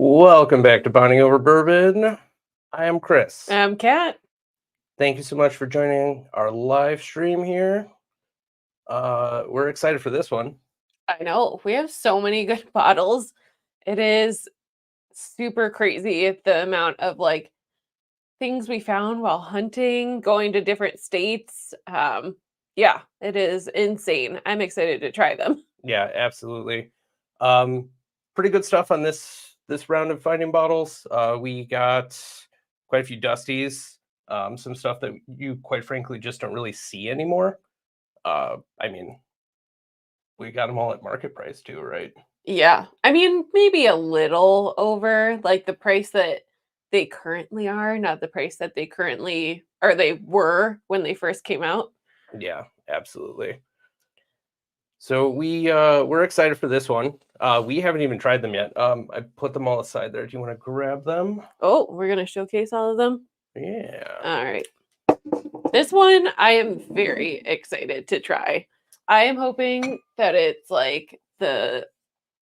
Welcome back to Bonding Over Bourbon. I am Chris. Kat. Thank you so much for joining our live stream here. We're excited for this one. I know we have so many good bottles. It is super crazy the amount of things we found while hunting, going to different states. Yeah, it is insane. I'm excited to try them. Yeah, absolutely. Pretty good stuff on this round of finding bottles. We got quite a few dusties, some stuff that you quite frankly just don't really see anymore. I mean, we got them all at market price too, right? Yeah, I mean maybe a little over like the price that they currently are, not the price that they currently or they were when they first came out. Yeah, absolutely. So we're excited for this one. We haven't even tried them yet. I put them all aside there. Do you want to grab them? Oh, we're gonna showcase all of them. Yeah. All right. This one I am very excited to try. I am hoping that it's like the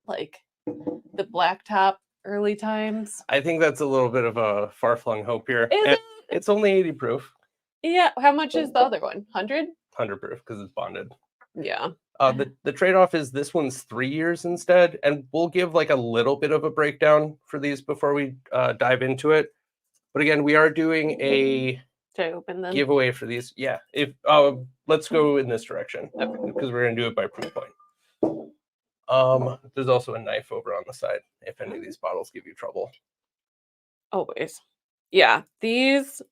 blacktop early times. I think that's a little bit of a far-flung hope here. Is it? It's only 80 proof. Yeah. How much is the other one? 100? 100 proof because it's bonded. Yeah. The trade-off is this one's 3 years instead, and we'll give like a little bit of a breakdown for these before we dive into it. But again, we are doing a Should I open them? giveaway for these. Yeah. If let's go in this direction because we're gonna do it by proof point. There's also a knife over on the side if any of these bottles give you trouble. Always. Yeah. These.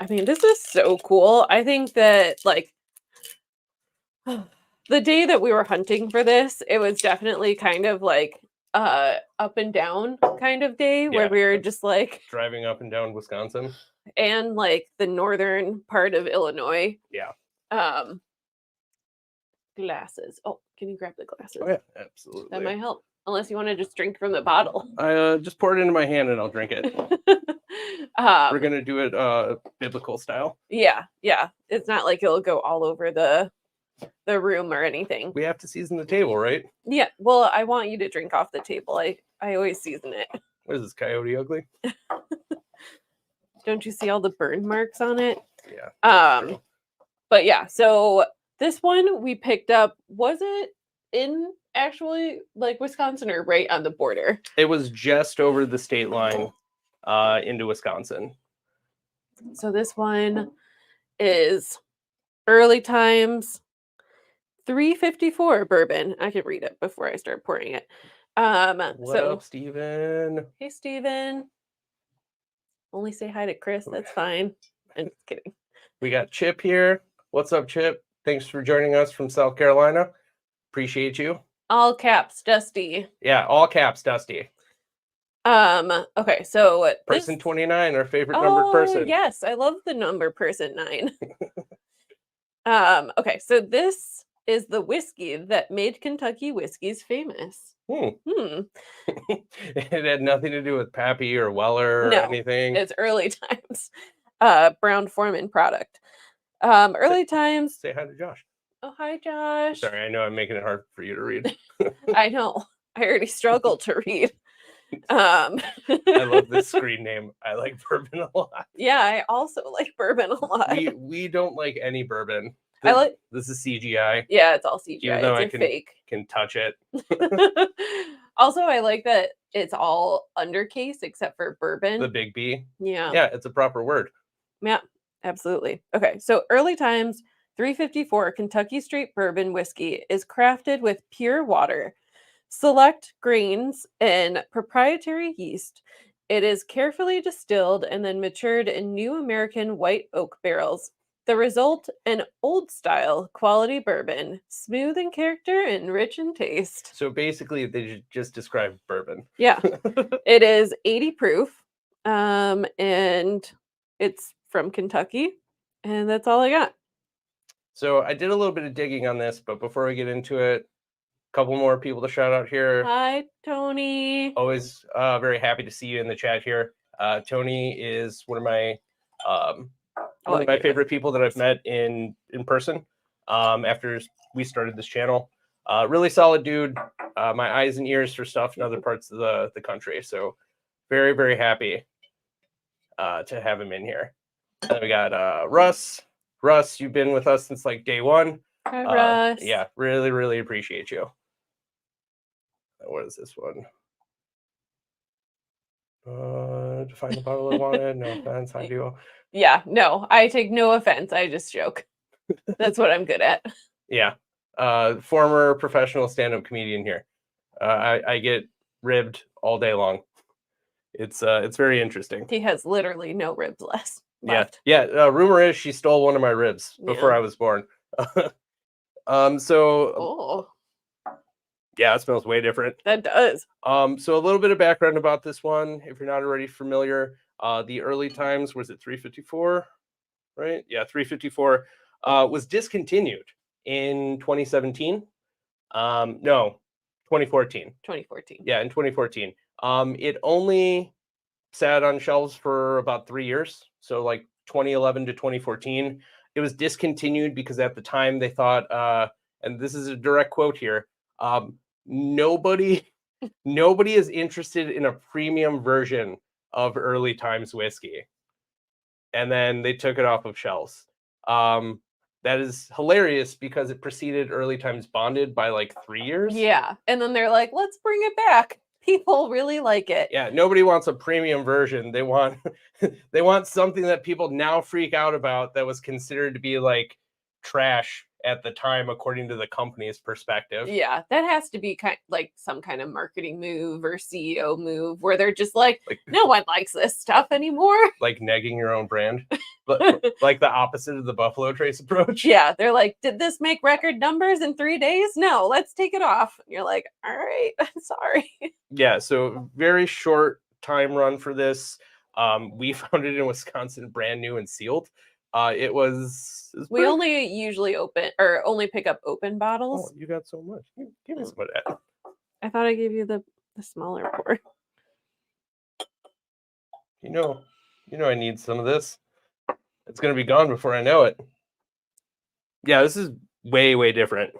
I mean, this is so cool. I think that the day that we were hunting for this, it was definitely kind of like up and down kind of day where we were just like driving up and down Wisconsin and like the northern part of Illinois. Yeah. Glasses. Oh, can you grab the glasses? Oh yeah, absolutely. That might help. Unless you want to just drink from the bottle. I just pour it into my hand and I'll drink it. We're gonna do it biblical style. Yeah. It's not like it'll go all over the room or anything. We have to season the table, right? Yeah. Well, I want you to drink off the table. I always season it. What is this, Coyote Ugly? Don't you see all the burn marks on it? Yeah. But yeah, so this one we picked up, was it in actually like Wisconsin or right on the border? It was just over the state line into Wisconsin. So this one is early times 354 bourbon. I can read it before I start pouring it. What up, Steven? Hey, Steven. Only say hi to Chris. That's fine. I'm just kidding. We got Chip here. What's up, Chip? Thanks for joining us from South Carolina. Appreciate you. All caps, Dusty. Yeah, all caps, Dusty. Okay, so person 29, our favorite numbered person. Yes, I love the number person 9. Okay, so this is the whiskey that made Kentucky whiskeys famous. It had nothing to do with Pappy or Weller or anything. It's early times. Brown-Forman product. Early times. Say hi to Josh. Oh, hi, Josh. Sorry, I know I'm making it hard for you to read. I know. I already struggled to read. I love this screen name. I like bourbon a lot. Yeah, I also like bourbon a lot. We don't like any bourbon. This is CGI. Yeah, it's all CGI. Even though it's fake. Can touch it. Also, I like that it's all undercase except for bourbon. The big B. Yeah. Yeah, it's a proper word. Yeah, absolutely. Okay, so early times 354 Kentucky Straight Bourbon Whiskey is crafted with pure water, select grains, and proprietary yeast. It is carefully distilled and then matured in new American white oak barrels. The result, an old-style quality bourbon, smooth in character and rich in taste. So basically, they just describe bourbon. Yeah. It is 80 proof, and it's from Kentucky, and that's all I got. So I did a little bit of digging on this, but before we get into it, a couple more people to shout out here. Hi, Tony. Always very happy to see you in the chat here. Tony is one of my favorite people that I've met in person after we started this channel. Really solid dude. My eyes and ears for stuff in other parts of the country. So very, very happy to have him in here. Then we got Russ. Russ, you've been with us since like day one. Hi, Russ. Yeah, really, really appreciate you. What is this one? To find the bottle I wanted. No offense, I do. Yeah, no, I take no offense. I just joke. That's what I'm good at. Yeah. Former professional stand-up comedian here. I get ribbed all day long. It's very interesting. He has literally no ribs left. Yeah. Rumor is she stole one of my ribs before I was born. Oh, yeah, it smells way different. that does. So a little bit of background about this one, if you're not already familiar. The early times, was it 354? Right? Yeah, 354 was discontinued in 2017. No, 2014. 2014. Yeah, in 2014. It only sat on shelves for about 3 years. So like 2011 to 2014. It was discontinued because at the time they thought, and this is a direct quote here, nobody is interested in a premium version of early times whiskey. And then they took it off of shelves. That is hilarious because it preceded early times bonded by like 3 years. Yeah, and then they're like, let's bring it back. People really like it. Yeah, nobody wants a premium version. They want they want something that people now freak out about that was considered to be like trash at the time according to the company's perspective. Yeah, that has to be like some kind of marketing move or CEO move where they're just like no one likes this stuff anymore. Like negging your own brand. Like the opposite of the Buffalo Trace approach. Yeah, they're like, did this make record numbers in 3 days? No, let's take it off. And you're like, all right, sorry. Yeah, so very short time run for this. We found it in Wisconsin, brand new and sealed. It was we only usually only pick up open bottles. Oh, you got so much. Give me some of that. I thought I gave you the smaller pour. You know I need some of this. It's gonna be gone before I know it. Yeah, this is way, way different.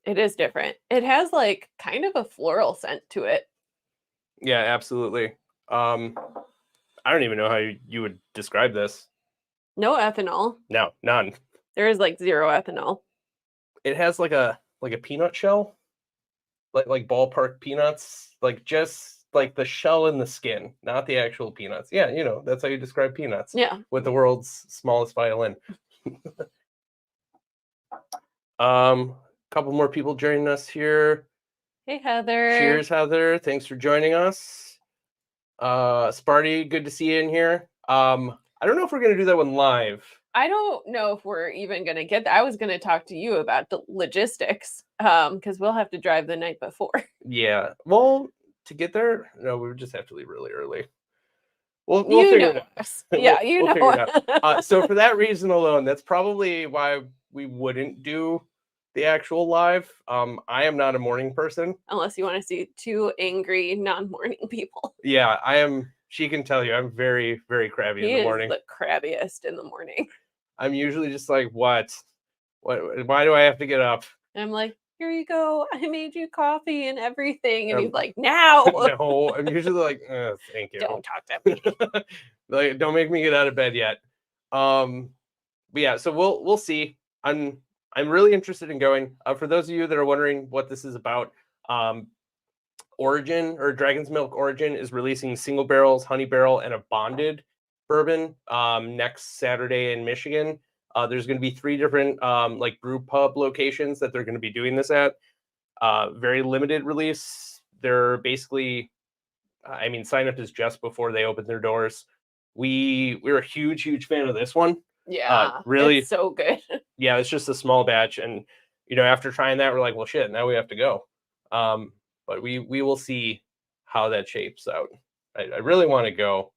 It is different. It has like kind of a floral scent to it. Yeah, absolutely. I don't even know how you would describe this. No ethanol. No, none. There is like 0 ethanol. It has like a peanut shell, like ballpark peanuts, like just like the shell and the skin, not the actual peanuts. Yeah, that's how you describe peanuts. Yeah. With the world's smallest violin. Couple more people joining us here. Hey, Heather. Cheers, Heather. Thanks for joining us. Sparty, good to see you in here. I don't know if we're going to do that one live. I don't know if we're even going to get that. I was going to talk to you about the logistics because we'll have to drive the night before. Yeah. Well, to get there, no, we would just have to leave really early. We'll figure it out. Yeah, we'll figure it out. So for that reason alone, that's probably why we wouldn't do the actual live. I am not a morning person. Unless you want to see 2 angry non-morning people. Yeah, I am. She can tell you I'm very, very crabby in the morning. He is the crabbiest in the morning. I'm usually just like, what? Why do I have to get up? And I'm like, here you go. I made you coffee and everything. And he's like, now. No, I'm usually like, thank you. Don't talk to me. Like, don't make me get out of bed yet. But yeah, so we'll see. I'm really interested in going. For those of you that are wondering what this is about, Origin or Dragon's Milk Origin is releasing single barrels, honey barrel, and a bonded bourbon next Saturday in Michigan. There's going to be 3 different like brew pub locations that they're going to be doing this at. Very limited release. They're basically, sign up is just before they open their doors. We're a huge fan of this one. Yeah, really, it's so good. Yeah, it's just a small batch, and after trying that, we're like, well, shit, now we have to go. But we will see how that shapes out. I really want to go,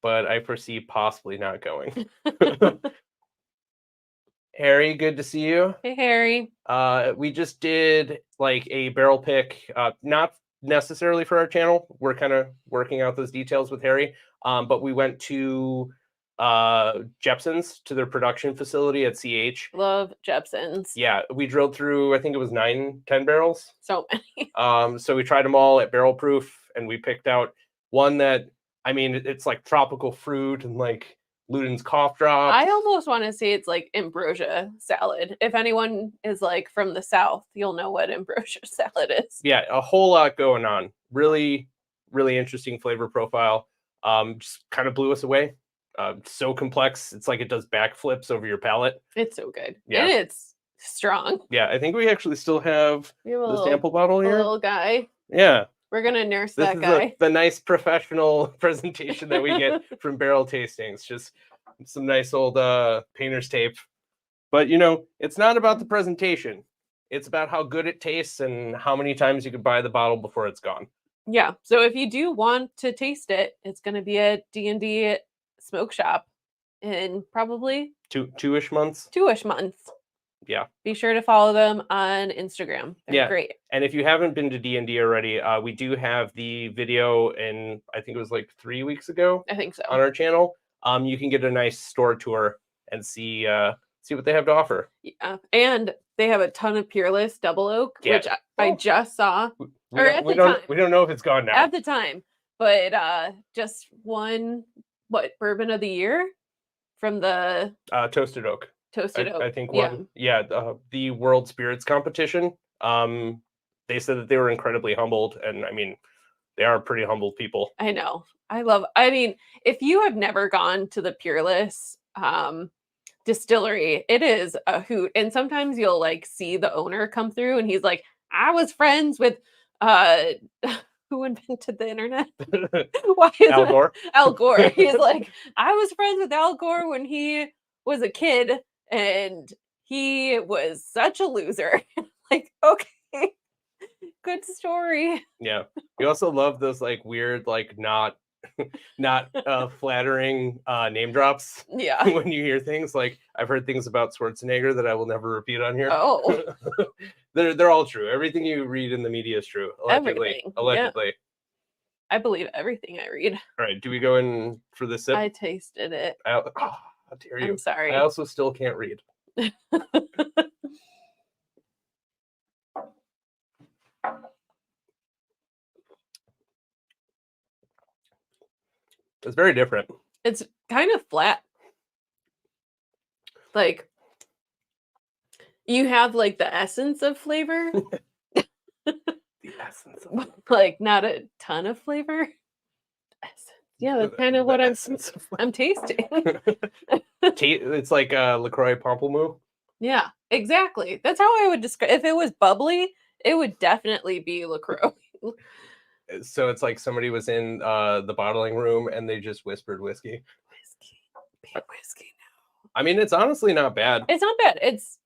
but I foresee possibly not going. Harry, good to see you. Hey, Harry. We just did like a barrel pick, not necessarily for our channel. We're kind of working out those details with Harry. But we went to Jepson's to their production facility at CH. Love Jepson's. Yeah, we drilled through, I think it was 10 barrels. So many. So we tried them all at barrel proof, and we picked out one that, I mean, it's like tropical fruit and like Luden's cough drops. I almost want to say it's like ambrosia salad. If anyone is like from the South, you'll know what ambrosia salad is. Yeah, a whole lot going on. Really, really interesting flavor profile. Just kind of blew us away. So complex. It's like it does backflips over your palate. It's so good. Yeah. And it's strong. Yeah, I think we actually still have We have the sample bottle a here. little guy. Yeah. We're gonna nurse This that is guy. the nice professional presentation that we get from barrel tastings. Just some nice old painter's tape. But you know, it's not about the presentation. It's about how good it tastes and how many times you could buy the bottle before it's gone. Yeah. So if you do want to taste it, it's gonna be at D&D Smoke Shop in probably two-ish months. 2-ish months. Yeah. Be sure to follow them on Instagram. They're great. And if you haven't been to D&D already, we do have the video in, I think it was like 3 weeks ago. I think so. On our channel. You can get a nice store tour and see what they have to offer. Yeah. And they have a ton of Peerless Double Oak, Yeah. which I just saw. We Time. don't know if it's gone now. At the time. But just won bourbon of the year from the Toasted Oak. Toasted Oak. I think one. Yeah, the World Spirits competition. They said that they were incredibly humbled, and I mean, they are pretty humble people. I know. I mean, if you have never gone to the Peerless distillery, it is a hoot. And sometimes you'll like see the owner come through and he's like, I was friends with who invented the internet? Al Gore. Al Gore. He's like, I was friends with Al Gore when he was a kid and he was such a loser. Like, okay. Good story. Yeah. We also love those like weird, like not flattering name drops. Yeah. When you hear things like, I've heard things about Schwarzenegger that I will never repeat on here. Oh. They're all true. Everything you read in the media is true. Allegedly. Everything. Yeah. I believe everything I read. All right. Do we go in for the sip? I tasted it. How dare you? I'm sorry. I also still can't read. It's very different. It's kind of flat. Like, you have like the essence of flavor. The essence of like not a ton of flavor. Essence. Yeah, that's kind of what I'm tasting. It's like LaCroix Pamplemousse. Yeah, exactly. That's how I would describe. If it was bubbly, it would definitely be LaCroix. So it's like somebody was in the bottling room and they just whispered whiskey. Big whiskey now. I mean, it's honestly not bad. It's not bad. It's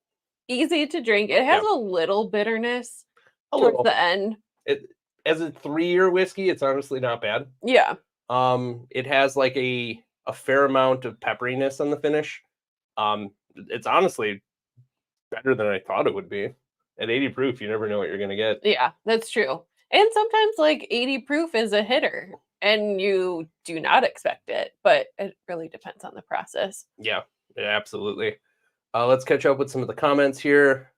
easy to drink. It has a little bitterness towards the end. As a 3-year whiskey, it's honestly not bad. Yeah. It has like a fair amount of pepperiness on the finish. It's honestly better than I thought it would be. At 80 proof, you never know what you're gonna get. Yeah, that's true. And sometimes like 80 proof is a hitter and you do not expect it, but it really depends on the process. Yeah, absolutely. Let's catch up with some of the comments here.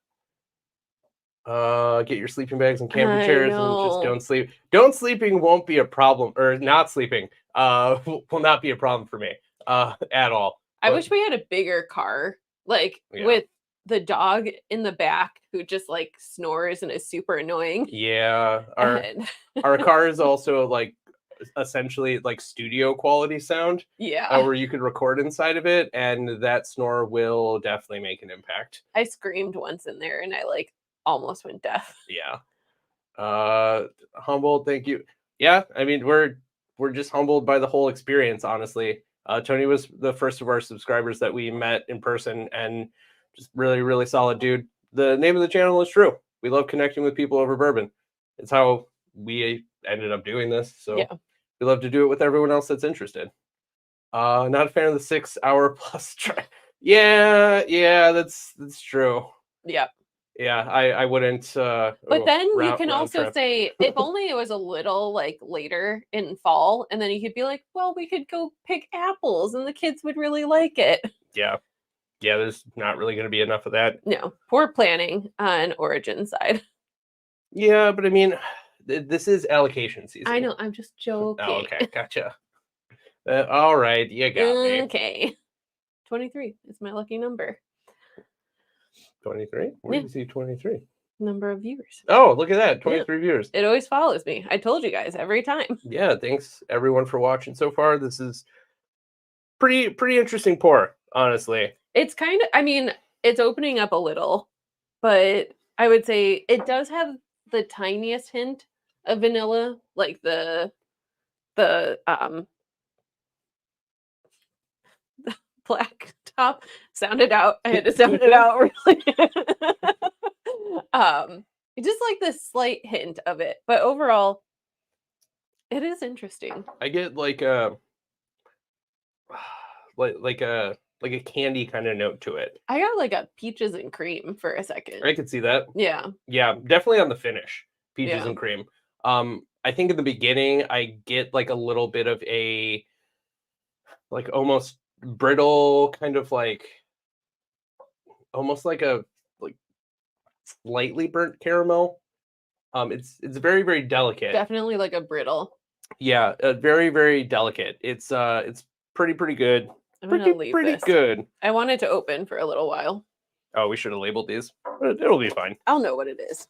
Get your sleeping bags and camping chairs and just don't sleep. Sleeping won't be a problem, or not sleeping will not be a problem for me at all. I wish we had a bigger car, like with the dog in the back who just like snores and is super annoying. Yeah, our car is also like essentially like studio quality sound. Yeah, where you could record inside of it, and that snore will definitely make an impact. I screamed once in there, and I like almost went deaf. Yeah. Humbled, thank you. Yeah, I mean we're just humbled by the whole experience, honestly. Tony was the first of our subscribers that we met in person, and just really, really solid dude. The name of the channel is True. We love connecting with people over bourbon. It's how we ended up doing this. So we love to do it with everyone else that's interested. Not a fan of the 6 hour plus try. Yeah, that's true. Yeah. Yeah, I wouldn't. But then you can round also trip. say, if only it was a little like later in fall, and then you could be like, well, we could go pick apples and the kids would really like it. Yeah, yeah. There's not really going to be enough of that. No, poor planning on Origin side. Yeah, but I mean, this is allocation season. I know, I'm just Oh, joking. okay, gotcha. All right, you got me. Okay. 23 is my lucky number. 23. Where do you see 23? Number of viewers. Oh, look at that, 23 viewers. It always follows me. I told you guys every time. Yeah, thanks everyone for watching so far. This is pretty interesting pour, honestly. It's kind of, I mean, it's opening up a little, but I would say it does have the tiniest hint of vanilla, like the black top sounded out. I had to sound it out really. Just like this slight hint of it, but overall, it is interesting. I get like a like a candy kind of note to it. I got like a peaches and cream for a second. I could see that. Yeah. Yeah, definitely on the finish, peaches Yeah. and cream. I think in the beginning I get like a little bit of a like almost brittle kind of like almost like a like slightly burnt caramel. It's very delicate. Definitely like a brittle. Yeah, very delicate. It's pretty good. I'm gonna leave Pretty this. good. I wanted to open for a little while. Oh, we should have labeled these. But it'll be fine. I'll know what it is.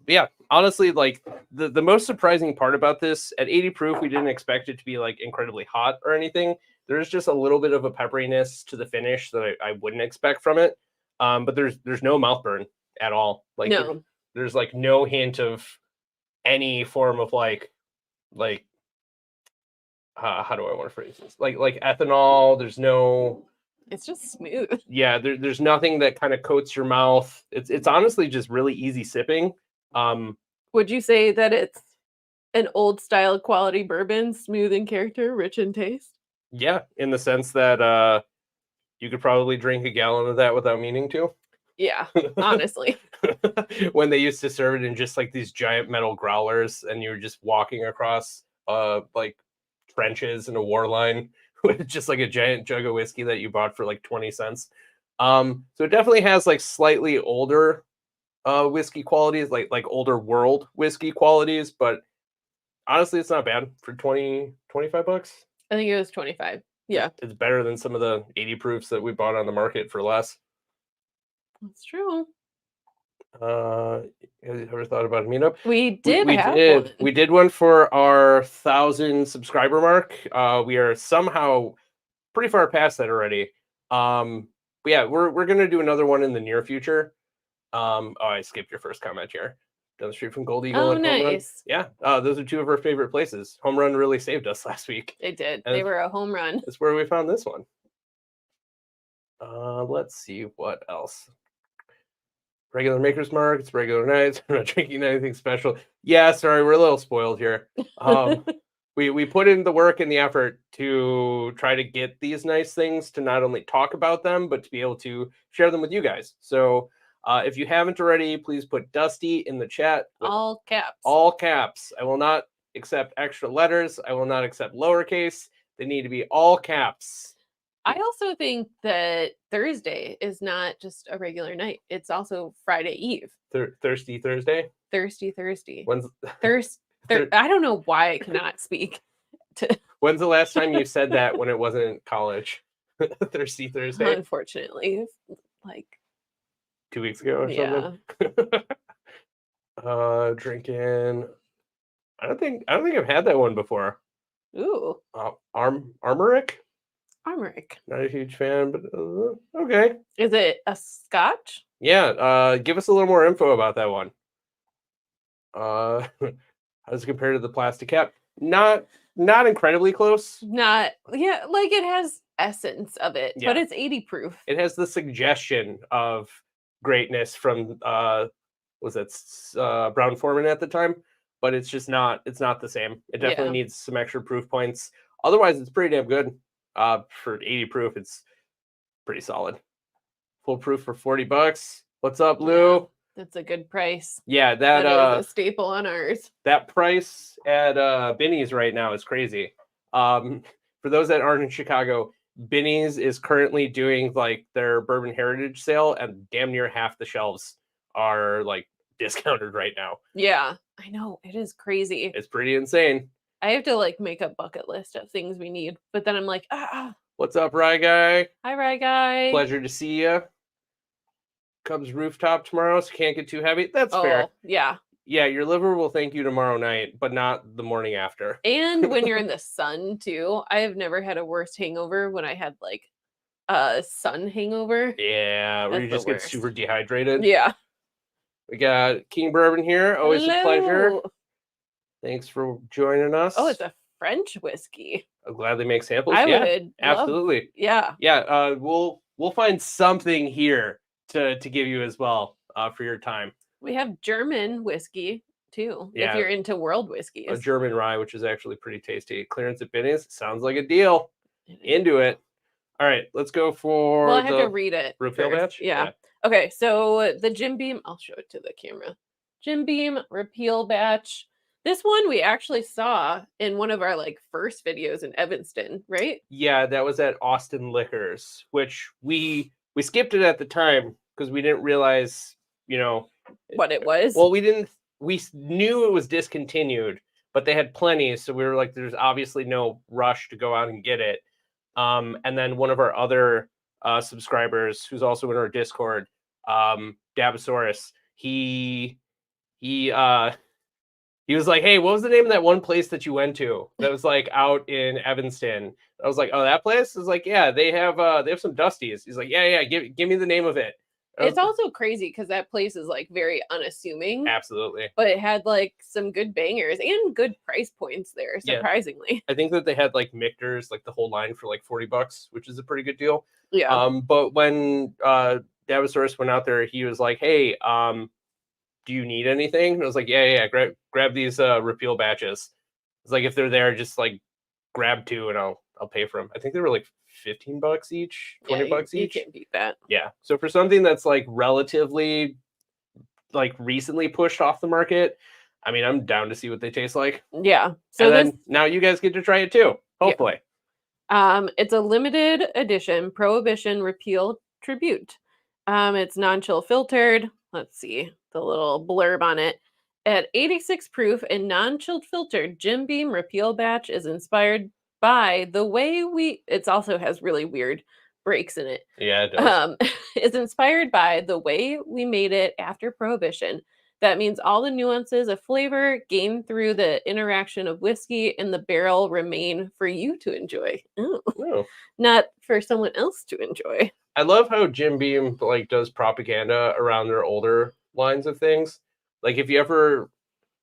Yeah, honestly, like the most surprising part about this at 80 proof, we didn't expect it to be like incredibly hot or anything. There's just a little bit of a pepperiness to the finish that I wouldn't expect from it. But there's no mouth burn at all. Like No. there's like no hint of any form of like how do I want to phrase this? Like ethanol. There's no. It's just smooth. Yeah, there's nothing that kind of coats your mouth. It's honestly just really easy sipping. Would you say that it's an old style quality bourbon, smooth in character, rich in taste? Yeah, in the sense that you could probably drink a gallon of that without meaning to. Yeah, honestly. When they used to serve it in just like these giant metal growlers, and you were just walking across like trenches in a war line with just like a giant jug of whiskey that you bought for like 20 cents. So it definitely has like slightly older whiskey qualities, like older world whiskey qualities, but honestly it's not bad for 25 bucks. I think it was 25. Yeah. It's better than some of the 80 proofs that we bought on the market for less. That's true. Have you ever thought about a meetup? We did one. We did one for our 1,000 subscriber mark. We are somehow pretty far past that already. But yeah, we're gonna do another one in the near future. Oh, I skipped your first comment here. Down the street from Gold Eagle and Home Run. Nice. Yeah, those are two of our favorite places. Home Run really saved us last week. They did. And they were a home run. That's where we found this one. Let's see what else. Regular Maker's Mark, it's regular nights. We're not drinking anything special. Yeah, sorry, we're a little spoiled here. We put in the work and the effort to try to get these nice things, to not only talk about them, but to be able to share them with you guys. So if you haven't already, please put Dusty in the chat. All caps. All caps. I will not accept extra letters. I will not accept lowercase. They need to be all caps. I also think that Thursday is not just a regular night. It's also Friday Eve. Thirsty Thursday? Thirsty Thursday. When's I don't know why I cannot speak. When's the last time you said that when it wasn't college? Thirsty Thursday? Unfortunately. Like 2 weeks ago or something? Drinking. I don't think I've had that one before. Ooh. Armoric? Armoric. Not a huge fan, but okay. Is it a scotch? Yeah. Give us a little more info about that one. How does it compare to the plastic cap? Not incredibly close. Like it has essence of it, Yeah. but it's 80 proof. It has the suggestion of greatness from was it Brown Foreman at the time, but it's just not. It's not the same. It definitely needs some extra proof points. Otherwise, it's pretty damn good. For 80 proof, it's pretty solid. Full proof for $40. What's up, Lou? That's a good price. Yeah, That is a staple on ours. that price at Binny's right now is crazy. For those that aren't in Chicago, Binny's is currently doing like their bourbon heritage sale, and damn near half the shelves are like discounted right now. Yeah, I know. It is crazy. It's pretty insane. I have to like make a bucket list of things we need, but then I'm like, What's up, Rye Guy? hi, Rye Guy. Pleasure to see you. Cubs rooftop tomorrow, so can't get too heavy. That's fair. Yeah. Yeah, your liver will thank you tomorrow night, but not the morning after. And when you're in the sun too. I have never had a worse hangover when I had like a sun hangover. Yeah, where you That's the just get super dehydrated. Yeah. We got King Bourbon here. Always a pleasure. Hello. Thanks for joining us. Oh, it's a French whiskey. I'll gladly make samples. I Yeah, would absolutely. Yeah. Yeah, we'll find something here to give you as well for your time. We have German whiskey too, Yeah. if you're into world A whiskeys. German rye, which is actually pretty tasty. Clearance at Binny's. Sounds like a deal. Into it. All right, let's go for Well, I have to read it. repeal first. batch. Yeah. Okay, so the Jim Beam, I'll show it to the camera. Jim Beam repeal batch. This one we actually saw in one of our like first videos in Evanston, right? Yeah, that was at Austin Liquors, which we skipped it at the time because we didn't realize, What it was. Well, we knew it was discontinued, but they had plenty, so we were like, there's obviously no rush to go out and get it. And then one of our other subscribers, who's also in our Discord, Dabosaurus, he was like, hey, what was the name of that one place that you went to that was like out in Evanston? I was like, oh, that place? I was like, yeah, they have some Dusties. He's like, yeah, give me the name of it. It's also crazy because that place is like very unassuming. Absolutely. But it had like some good bangers and good price points there, surprisingly. I think that they had like Michter's, like the whole line for like $40, which is a pretty good deal. Yeah. But when Dabosaurus went out there, he was like, hey, do you need anything? And I was like, yeah, grab these repeal batches. It's like, if they're there, just like grab two and I'll pay for them. I think they were like $15 each, $20 each. You can't beat that. Yeah. So for something that's like relatively like recently pushed off the market, I mean, I'm down to see what they taste like. Yeah. So now you guys get to try it too, hopefully. Yeah. It's a limited edition Prohibition Repeal Tribute. It's non-chill filtered. Let's see the little blurb on it. At 86 proof and non-chilled filtered, Jim Beam Repeal Batch is inspired by the way it also has really weird breaks in it. Yeah, it does. It's inspired by the way we made it after Prohibition. That means all the nuances of flavor gained through the interaction of whiskey and the barrel remain for you to enjoy. Oh. Not for someone else to enjoy. I love how Jim Beam like does propaganda around their older lines of things. Like if you ever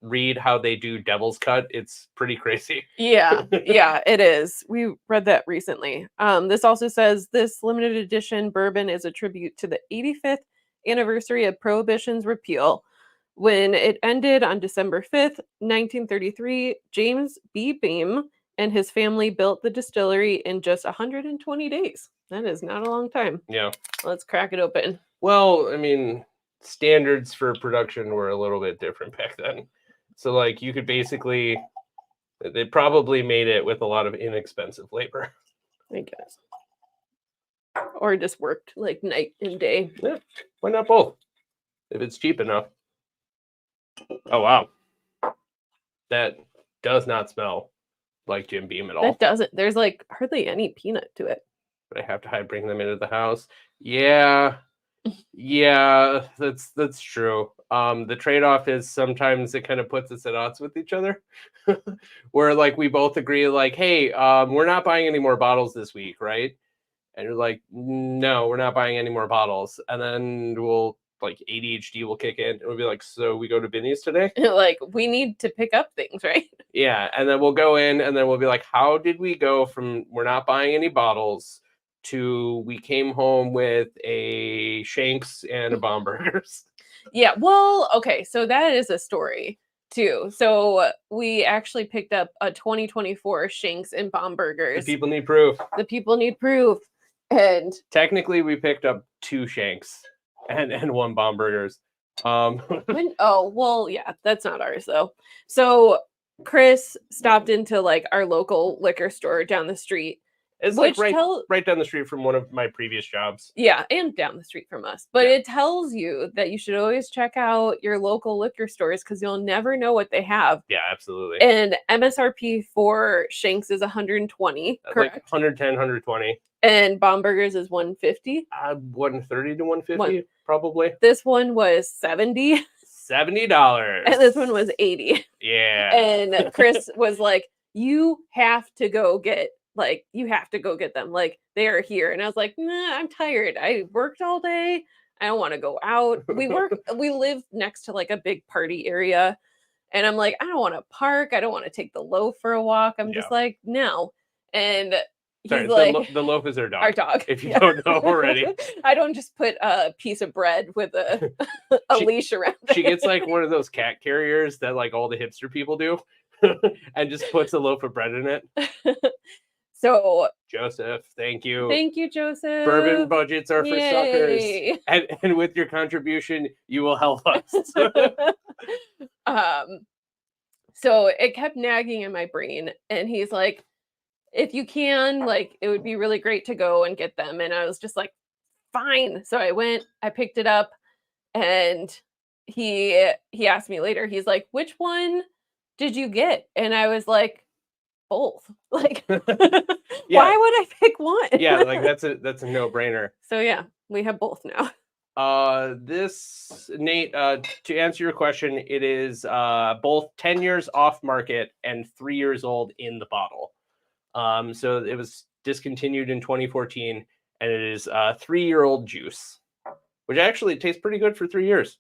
read how they do Devil's Cut, it's pretty crazy. Yeah, it is. We read that recently. This also says this limited edition bourbon is a tribute to the 85th anniversary of Prohibition's repeal. When it ended on December 5th, 1933, James B. Beam and his family built the distillery in just 120 days. That is not a long time. Yeah. Let's crack it open. Well, I mean, standards for production were a little bit different back then. So, like, you could basically, they probably made it with a lot of inexpensive labor. I guess. Or just worked, like, night and day. Yeah, why not both? If it's cheap enough. Oh, wow. That does not smell like Jim Beam at all. That doesn't. There's, like, hardly any peanut to it. But I have to bring them into the house. Yeah, that's true. The trade-off is sometimes it kind of puts us at odds with each other, where like we both agree, like, hey, we're not buying any more bottles this week, right? And you're like, no, we're not buying any more bottles. And then we'll like ADHD will kick in and we'll be like, so we go to Binny's today? Like, we need to pick up things, right? Yeah, and then we'll go in and then we'll be like, how did we go from we're not buying any bottles to we came home with a Shanks and a Baumburgers? Yeah, well, okay, so that is a story too. So we actually picked up a 2024 Shanks and Baumburgers. The people need proof. The people need proof. And technically we picked up 2 Shanks and 1 Baumburgers. Well, yeah, that's not ours though. So Chris stopped into like our local liquor store down the street, It's which like right down the street from one of my previous jobs. yeah, and down the street from us. But Yeah. it tells you that you should always check out your local liquor stores because you'll never know what they have. Yeah, absolutely. And MSRP for Shanks is 120, correct? Like 110, 120. And Bomberger's is 150. 130 to 150, probably. This one was 70. $70. And this one was 80. Yeah. And Chris was like, you have to go get them. Like, they are here. And I was like, nah, I'm tired. I worked all day. I don't want to go out. We live next to like a big party area. And I'm like, I don't want to park. I don't want to take the loaf for a walk. I'm just like, no. And he's like, the loaf is our dog. Our dog. If you don't know already. I don't just put a piece of bread with a leash around it. She gets like one of those cat carriers that like all the hipster people do and just puts a loaf of bread in it. So Joseph, thank you. Thank you, Joseph. Bourbon budgets are for Yay. suckers. And with your contribution, you will help us. So it kept nagging in my brain. And he's like, if you can, like, it would be really great to go and get them. And I was just like, fine. So I went, I picked it up, and he asked me later, he's like, which one did you get? And I was like, both. Like, why would I pick one? Yeah, like that's a no-brainer. So yeah, we have both now. This, Nate, to answer your question, it is both 10 years off market and 3 years old in the bottle. So it was discontinued in 2014, and it is 3-year-old juice, which actually tastes pretty good for 3 years.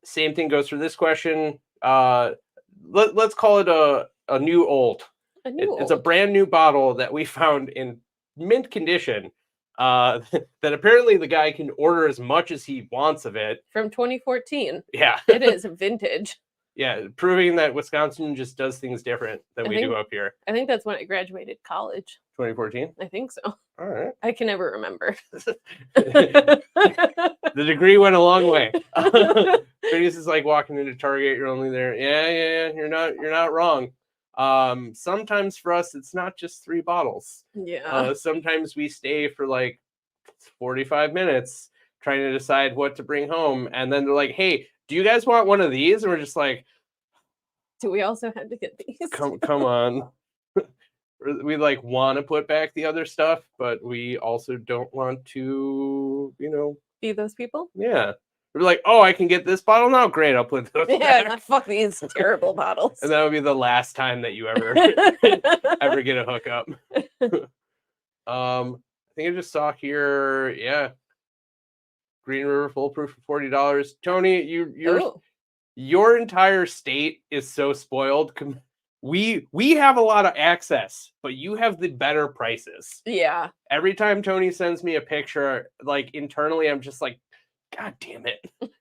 Same thing goes for this question. Let's call it a new old. It's a brand new bottle that we found in mint condition. That apparently the guy can order as much as he wants of it. From 2014. Yeah. It is vintage. Yeah, proving that Wisconsin just does things different than we do up here. I think that's when I graduated college. 2014? I think so. All right. I can never remember. The degree went a long way. Phineas is like walking into Target, you're only there. Yeah, you're not wrong. Sometimes for us, it's not just 3 bottles. Yeah. Sometimes we stay for like 45 minutes trying to decide what to bring home. And then they're like, hey, do you guys want one of these? And we're just like, do we also have to get these? Come on. We like want to put back the other stuff, but we also don't want to, be those people. Yeah. We're like, oh, I can get this bottle now? Great, I'll put those back. Fuck these terrible bottles. And that would be the last time that you ever get a hookup. I think I just saw here, yeah. Green River foolproof for $40. Tony, your entire state is so spoiled. We have a lot of access, but you have the better prices. Yeah. Every time Tony sends me a picture, like internally, I'm just like, God damn it. It's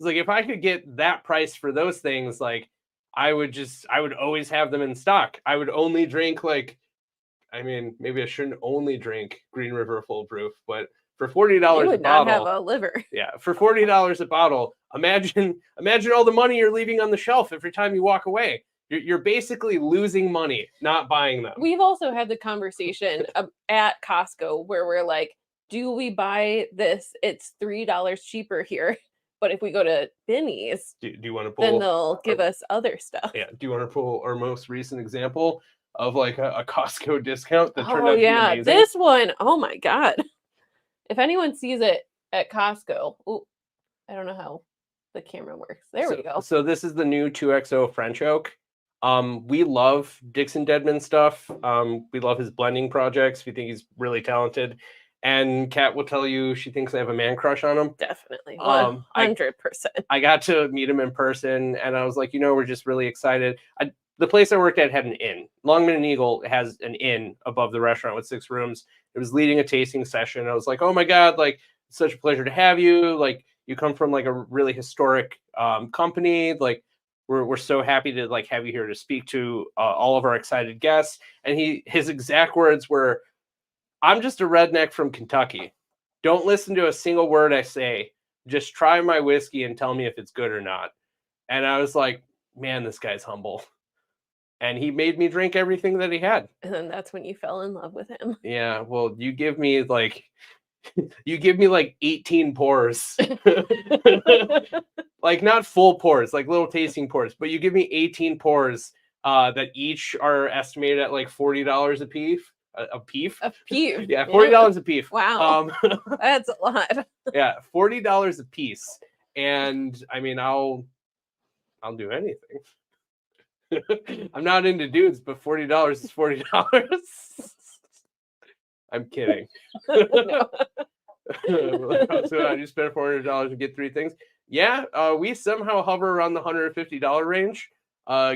like, if I could get that price for those things, like I would always have them in stock. I would only drink maybe I shouldn't only drink Green River foolproof, but for $40 a bottle. You would not have a liver. Yeah, for $40 a bottle, imagine all the money you're leaving on the shelf every time you walk away. You're basically losing money not buying them. We've also had the conversation at Costco where we're like, do we buy this? It's $3 cheaper here. But if we go to Binny's, do you want to pull? Then they'll give us other stuff. Yeah. Do you want to pull our most recent example of like a Costco discount that turned out to be amazing? This one. Oh my God. If anyone sees it at Costco, I don't know how the camera works. There we go. So this is the new 2XO French Oak. We love Dixon Dedman stuff. We love his blending projects. We think he's really talented. And Kat will tell you she thinks I have a man crush on him. Definitely. 100%. I got to meet him in person, and I was like, we're just really excited. The place I worked at had an inn. Longman and Eagle has an inn above the restaurant with 6 rooms. It was leading a tasting session. I was like, oh my God, like, it's such a pleasure to have you. Like, you come from like a really historic company. Like, we're so happy to like have you here to speak to all of our excited guests. And his exact words were, I'm just a redneck from Kentucky. Don't listen to a single word I say. just try my whiskey and tell me if it's good or not. And I was like, man, this guy's humble. And he made me drink everything that he had. And then that's when you fell in love with him. Yeah, well, you give me like 18 pours. Like not full pours, like little tasting pours, but you give me 18 pours that each are estimated at like $40 a piece. A piece? A peeve. Yeah, $40 a piece. Wow. That's a lot. Yeah, $40 a piece. And I mean, I'll do anything. I'm not into dudes, but $40 is $40. I'm kidding. No. So you spend $400 to get 3 things. Yeah, we somehow hover around the $150 range.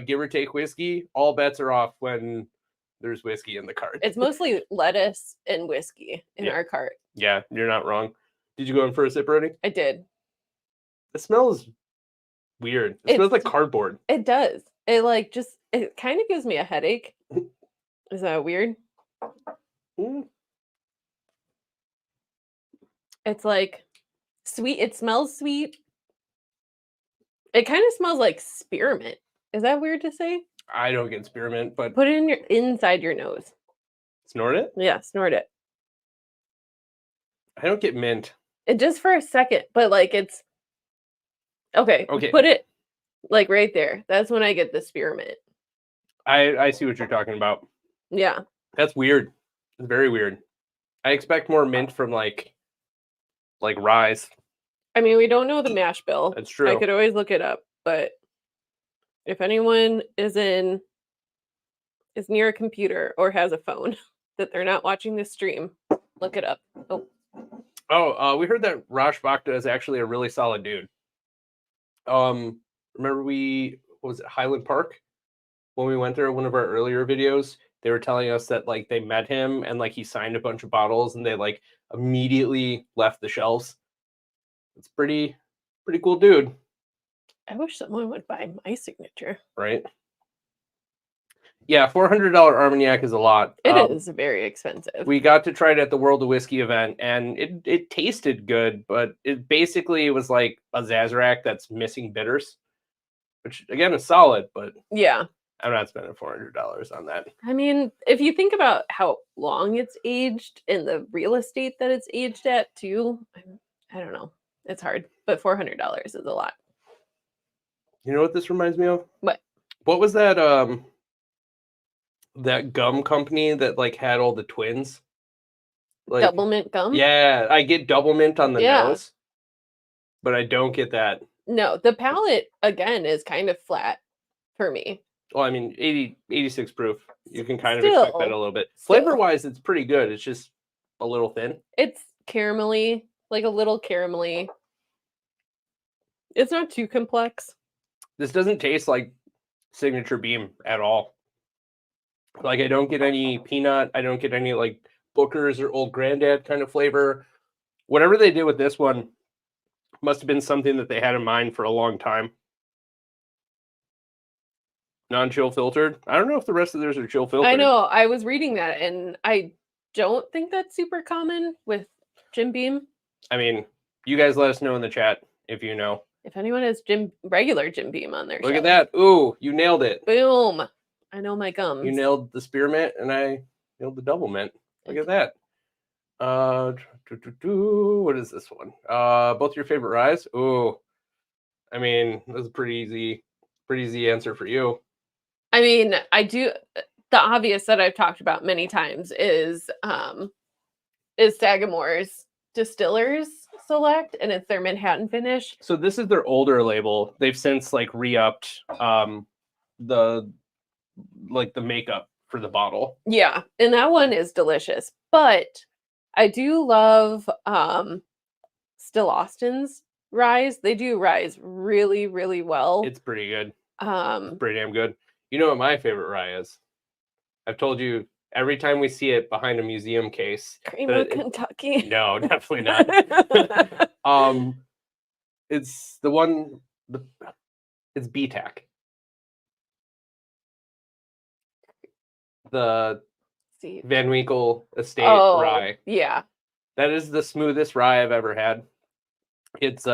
Give or take whiskey. All bets are off when there's whiskey in the cart. It's mostly lettuce and whiskey in our cart. Yeah, you're not wrong. Did you go in for a sip, Brody? I did. It smells weird. It smells like cardboard. It does. It kind of gives me a headache. Is that weird? Mm. It's like sweet. It smells sweet. It kind of smells like spearmint. Is that weird to say? I don't get spearmint, but Put it in inside your nose. snort it? Yeah, snort it. I don't get mint. It just for a second, but like it's okay. Put it like right there. That's when I get the spearmint. I see what you're talking about. Yeah. That's weird. It's very weird. I expect more mint from like Rise. I mean, we don't know the mash bill. That's true. I could always look it up, but if anyone is near a computer or has a phone that they're not watching this stream, look it up. We heard that Raj Bhakta is actually a really solid dude. Remember what was it, Highland Park? When we went there, one of our earlier videos, they were telling us that like they met him and like he signed a bunch of bottles and they like immediately left the shelves. It's pretty cool dude. I wish someone would buy my signature. Right? Yeah, $400 Armagnac is a lot. It is very expensive. We got to try it at the World of Whiskey event, and it tasted good, but it basically was like a Sazerac that's missing bitters, which again is solid, but yeah, I'm not spending $400 on that. I mean, if you think about how long it's aged and the real estate that it's aged at too, I don't know. It's hard, but $400 is a lot. You know what this reminds me of? What? What was that that gum company that like had all the twins? Like, double mint gum? Yeah, I get double mint on the nose, but I don't get that. No, the palate again is kind of flat for me. Well, I mean, 86 proof. You can kind of expect that a little bit. Flavor-wise, it's pretty good. It's just a little thin. It's caramelly, like a little caramelly. It's not too complex. This doesn't taste like Signature Beam at all. Like, I don't get any peanut. I don't get any, like, Booker's or Old Granddad kind of flavor. Whatever they did with this one must have been something that they had in mind for a long time. Non-chill filtered. I don't know if the rest of theirs are chill filtered. I know. I was reading that, and I don't think that's super common with Jim Beam. I mean, you guys let us know in the chat if you know. If anyone has regular Jim Beam on their Look at that. Ooh, you nailed it. Boom. I know my gums. You nailed the spearmint, and I nailed the double mint. Look at that. What is this one? Both your favorite ryes? Ooh. I mean, that's a pretty easy answer for you. I mean, I do. The obvious that I've talked about many times is Sagamore's Distillers Select, and it's their Manhattan finish. So this is their older label. They've since like re-upped the makeup for the bottle. Yeah, and that one is delicious. But I do love Still Austin's ryes. They do ryes really, really well. It's pretty good. It's pretty damn good. You know what my favorite rye is? I've told you every time we see it behind a museum case. Cream of Kentucky. No, definitely not. It's the one. It's BTAC. The Van Winkle Estate rye. Yeah. That is the smoothest rye I've ever had. It's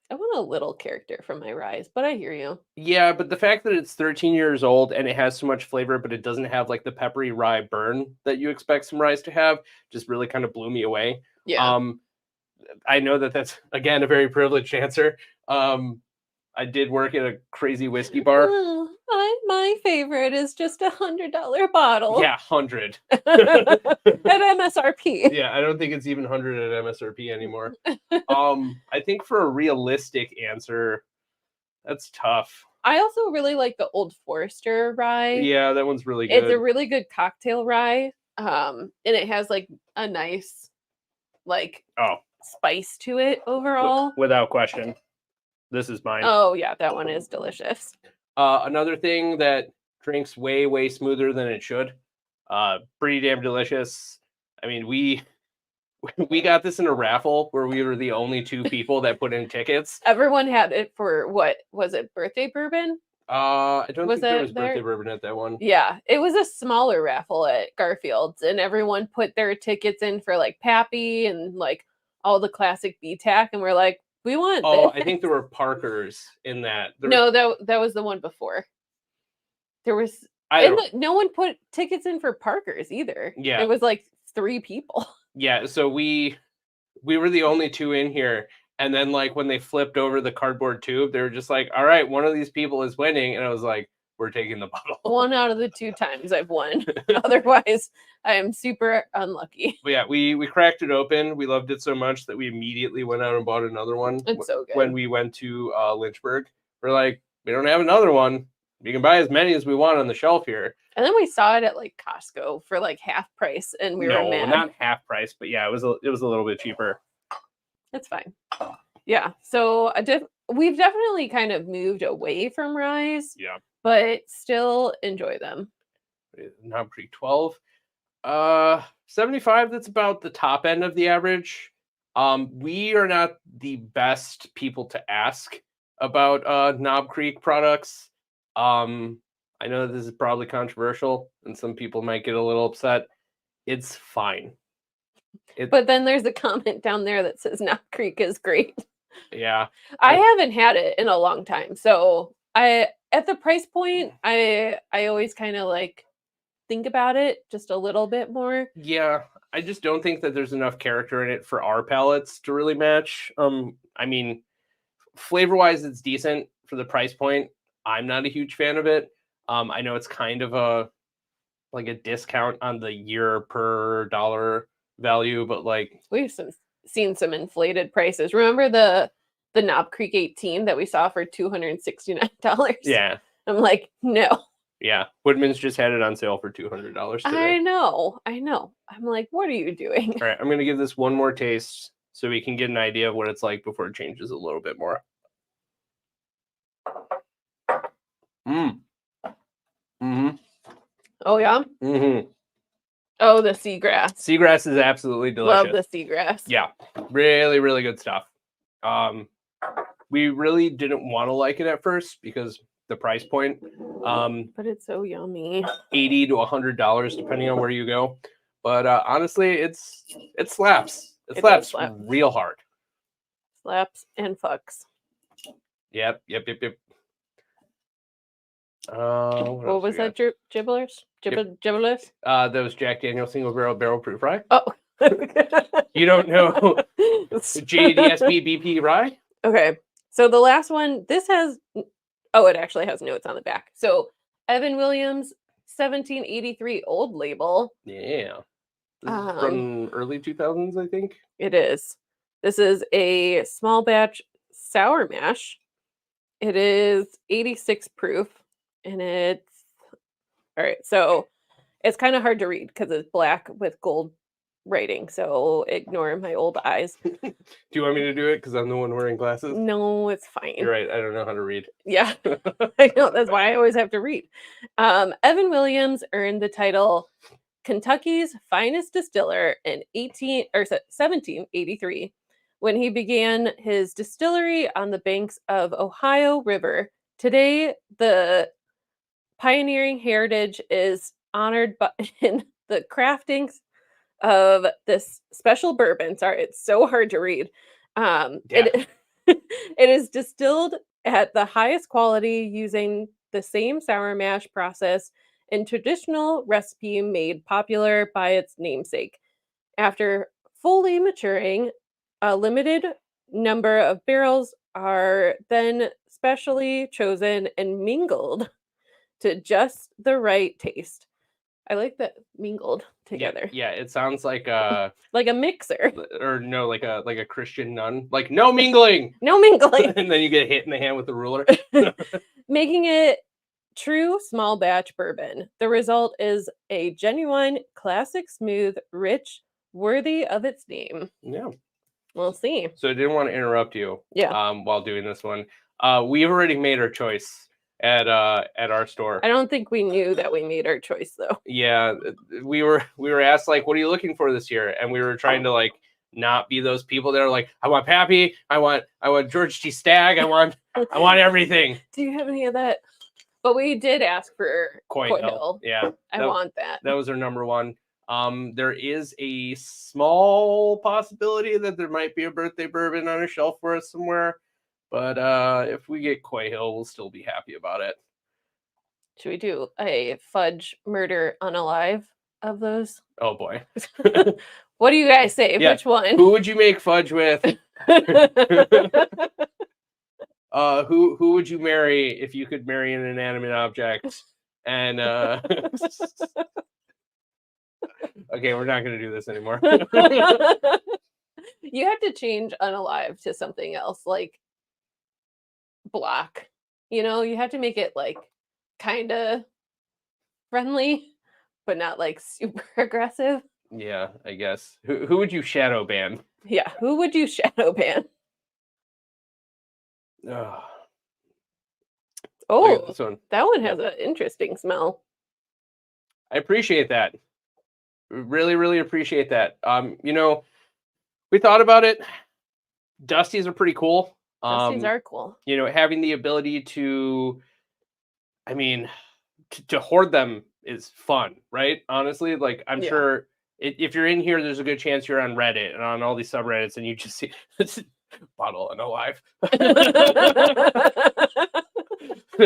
I want a little character from my Rise, but I hear you. yeah, but the fact that it's 13 years old and it has so much flavor, but it doesn't have like the peppery rye burn that you expect some ryes to have, just really kind of blew me away. Yeah. Um, I know that that's again a very privileged answer. I did work at a crazy whiskey bar. Oh, my favorite is just $100 bottle Yeah, 100. at MSRP. Yeah, I don't think it's even 100 at MSRP anymore. I think for a realistic answer, that's tough. I also really like the Old Forester rye. Yeah, that one's really It's a good. really good cocktail rye. And it has like a nice like Oh, spice to it overall. without question. This is mine. Oh yeah, that one is delicious. Another thing that drinks way, way smoother than it should. Pretty damn delicious. I mean, we got this in a raffle where we were the only 2 people that put in tickets. Everyone had it for what was it, birthday bourbon? I don't Was think there that was birthday there? bourbon at that one. Yeah, it was a smaller raffle at Garfield's, and everyone put their tickets in for like Pappy and like all the classic BTAC, and we're like, we want Oh, this. I think there were Parkers in that. No, that was the one before. There was no one put tickets in for Parker's either. Yeah. It was like 3 people. Yeah, so we were the only 2 in here, and then like when they flipped over the cardboard tube, they were just like, "All right, one of these people is winning," and I was like, "We're taking the bottle." 1 out of the 2 times I've won. Otherwise, I am super unlucky. But yeah, we cracked it open. We loved it so much that we immediately went out and bought another one. It's so good. When we went to Lynchburg, we're like, we don't have another one. We can buy as many as we want on the shelf here. And then we saw it at like Costco for like half price, and we were mad. Not half price, but yeah, it was a little bit cheaper. It's fine. Yeah, so we've definitely kind of moved away from ryes. Yeah, but still enjoy them. Knob Creek 12. 75, that's about the top end of the average. We are not the best people to ask about Knob Creek products. I know this is probably controversial and some people might get a little upset. It's fine. But then there's a comment down there that says Knob Creek is great. Yeah. I haven't had it in a long time. So at the price point, I always kind of like think about it just a little bit more. Yeah, I just don't think that there's enough character in it for our palates to really match. I mean, flavor-wise, it's decent for the price point. I'm not a huge fan of it. I know it's kind of a discount on the year per dollar value, but like we've seen some inflated prices. Remember the Knob Creek 18 that we saw for $269? Yeah. I'm like, no. Yeah, Woodman's just had it on sale for $200 today. I know. I'm like, what are you doing? All right, I'm going to give this one more taste so we can get an idea of what it's like before it changes a little bit more. Oh, yeah? Oh, the seagrass. Seagrass is absolutely delicious. Love the seagrass. Yeah, really, really good stuff. We really didn't want to like it at first because the price point. But it's so yummy. $80 to $100 depending on where you go. But honestly, it slaps. It slaps real hard. Slaps and fucks. Yep. What was that? Gibblers? Gibblers? That was Jack Daniel's single barrel proof rye. Oh. You don't know JDSB BP rye? Okay. So the last one, this has, it actually has notes on the back. So Evan Williams, 1783 old label. Yeah. This is from early 2000s, I think. It is. This is a small batch sour mash. It is 86 proof, and it's, all right, so it's kind of hard to read because it's black with gold writing, so ignore my old eyes. Do you want me to do it because I'm the one wearing glasses? No, it's fine. You're right. I don't know how to read. Yeah, I know. That's why I always have to read. Evan Williams earned the title Kentucky's finest distiller in 1783 when he began his distillery on the banks of Ohio River. Today, the pioneering heritage is honored in the craftings of this special bourbon. Sorry, it's so hard to read. It it is distilled at the highest quality using the same sour mash process and traditional recipe made popular by its namesake. After fully maturing, a limited number of barrels are then specially chosen and mingled to just the right taste. I like that mingled together. Yeah, it sounds like Like a mixer. or no, like a Christian nun. Like, no mingling. No mingling. And then you get hit in the hand with the ruler. Making it true small batch bourbon. The result is a genuine, classic, smooth, rich, worthy of its name. Yeah. We'll see. So I didn't want to interrupt you while doing this one. We've already made our choice at our store. I don't think we knew that we made our choice though. Yeah, we were asked like, what are you looking for this year? And we were trying to like not be those people that are like, I want Pappy, I want George T. Stagg, I want everything. Do you have any of that? But we did ask for Coit Hill. Hill. Yeah, I want that. That was our number one. There is a small possibility that there might be a birthday bourbon on a shelf for us somewhere, but if we get Coit Hill, we'll still be happy about it. Should we do a fudge murder unalive of those? Oh boy. What do you guys say? Yeah. Which one? Who would you make fudge with? Who would you marry if you could marry an inanimate object? And okay, we're not going to do this anymore. You have to change unalive to something else, like block. You know, you have to make it like kind of friendly, but not like super aggressive. Yeah, I guess. Who would you shadow ban? Yeah, who would you shadow ban? Oh, this one. That one has an interesting smell. I appreciate that. Really, really appreciate that. You know, we thought about it. Dusties are pretty cool. Dusties are cool. You know, having the ability to, I mean, to hoard them is fun, right? Honestly, like I'm sure if you're in here, there's a good chance you're on Reddit and on all these subreddits, and you just see bottle and alive.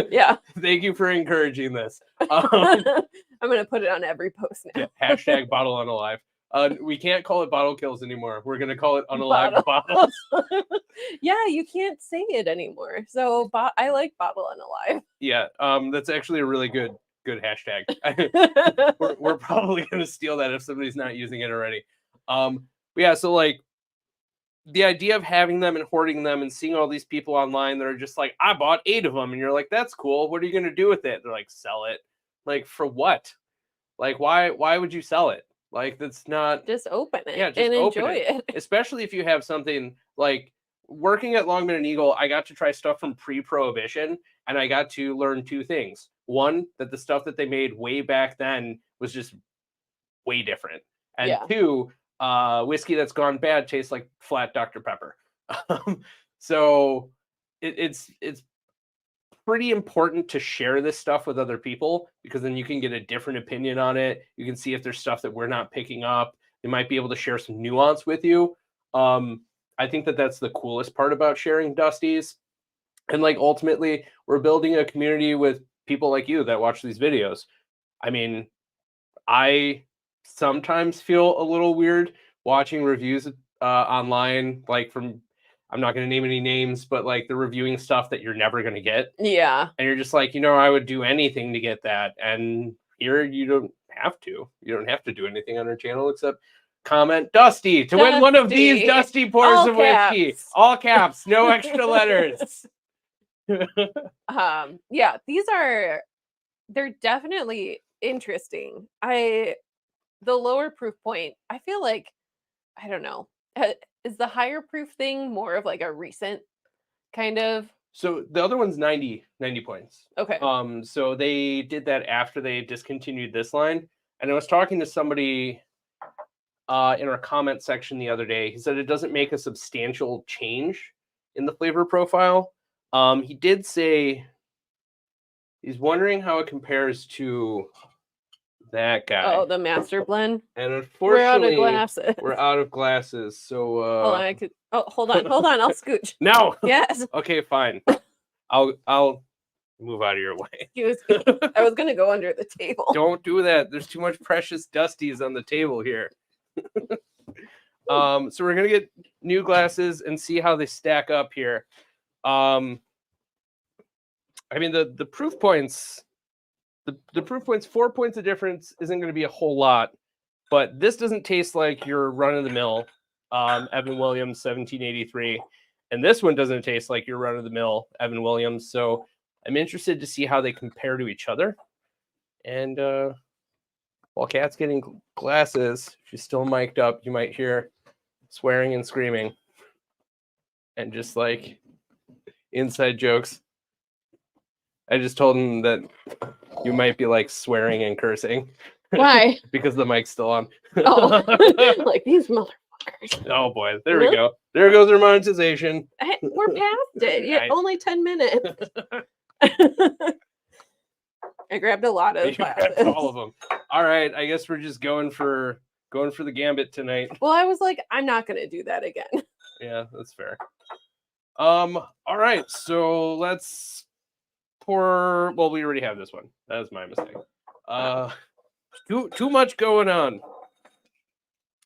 Yeah. Thank you for encouraging this. I'm gonna put it on every post now. Yeah, hashtag bottle unalive. We can't call it bottle kills anymore. We're gonna call it unalive bottles. Yeah, you can't say it anymore. So I like bottle unalive. Yeah, that's actually a really good hashtag. we're probably gonna steal that if somebody's not using it already. But yeah, so like the idea of having them and hoarding them and seeing all these people online that are just like, I bought 8 of them, and you're like, that's cool. What are you gonna do with it? They're like, sell it. Like, for what? Like, why would you sell it? Like, that's not. Just open it. Yeah, just and open enjoy it. Especially if you have something like working at Longman and Eagle. I got to try stuff from pre-prohibition, and I got to learn 2 things. One, that the stuff that they made way back then was just way different, and 2, whiskey that's gone bad tastes like flat Dr. Pepper. So it's pretty important to share this stuff with other people, because then you can get a different opinion on it. You can see if there's stuff that we're not picking up. They might be able to share some nuance with you. I think that that's the coolest part about sharing Dusties. And like ultimately, we're building a community with people like you that watch these videos. I mean, I sometimes feel a little weird watching reviews online, like from, I'm not going to name any names, but like they're reviewing stuff that you're never going to get. Yeah. And you're just like, you know, I would do anything to get that. And here you don't have to. You don't have to do anything on our channel except comment Dusty to win one of these Dusty pours All of caps. whiskey. All caps, no extra letters. Yeah, they're definitely interesting. The lower proof point, I feel like, I don't know, is the higher proof thing more of like a recent kind of? So the other one's 90 points. Okay. So they did that after they discontinued this line. And I was talking to somebody in our comment section the other day. He said it doesn't make a substantial change in the flavor profile. He did say he's wondering how it compares to That guy. Oh, the master blend. And We're out of unfortunately, glasses. we're out of glasses. So Hold on, I could. Oh, hold on. I'll scooch. No. Yes. Okay, fine. I'll move out of your way. Excuse me. I was gonna go under the table. Don't do that. There's too much precious dusties on the table here. So we're gonna get new glasses and see how they stack up here. I mean the proof points. The proof points, 4 points of difference isn't going to be a whole lot, but this doesn't taste like your run-of-the-mill Evan Williams 1783, and this one doesn't taste like your run-of-the-mill Evan Williams. So I'm interested to see how they compare to each other. And while Kat's getting glasses, she's still mic'd up. You might hear swearing and screaming, and just like inside jokes. I just told him that you might be like swearing and cursing. Why? Because the mic's still on. Oh, like these motherfuckers. Oh boy, there we go. There goes our monetization. We're past it. Yeah, only 10 minutes. I grabbed a lot of glasses. All of them. All right, I guess we're just going for the gambit tonight. Well, I was like, I'm not gonna do that again. Yeah, that's fair. All right, so let's pour. Well, we already have this one. That was my mistake. Too much going on.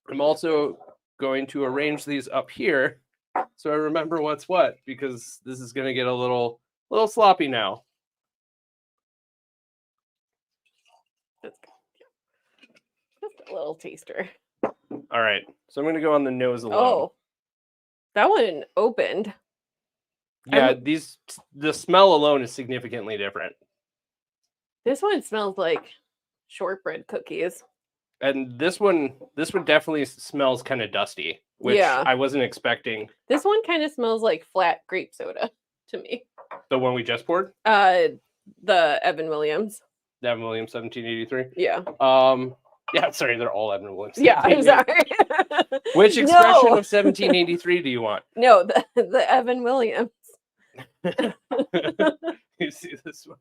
I'm also going to arrange these up here so I remember what's what, because this is going to get a little sloppy now. Just a little taster. All right, so I'm going to go on the nose alone. Oh, that one opened. Yeah, the smell alone is significantly different. This one smells like shortbread cookies. And this one definitely smells kind of dusty, which I wasn't expecting. This one kind of smells like flat grape soda to me. The one we just poured? The Evan Williams. The Evan Williams 1783? Yeah. Yeah, sorry, they're all Evan Williams. Yeah, I'm sorry. Which expression of 1783 do you want? No, the Evan Williams. You see this one?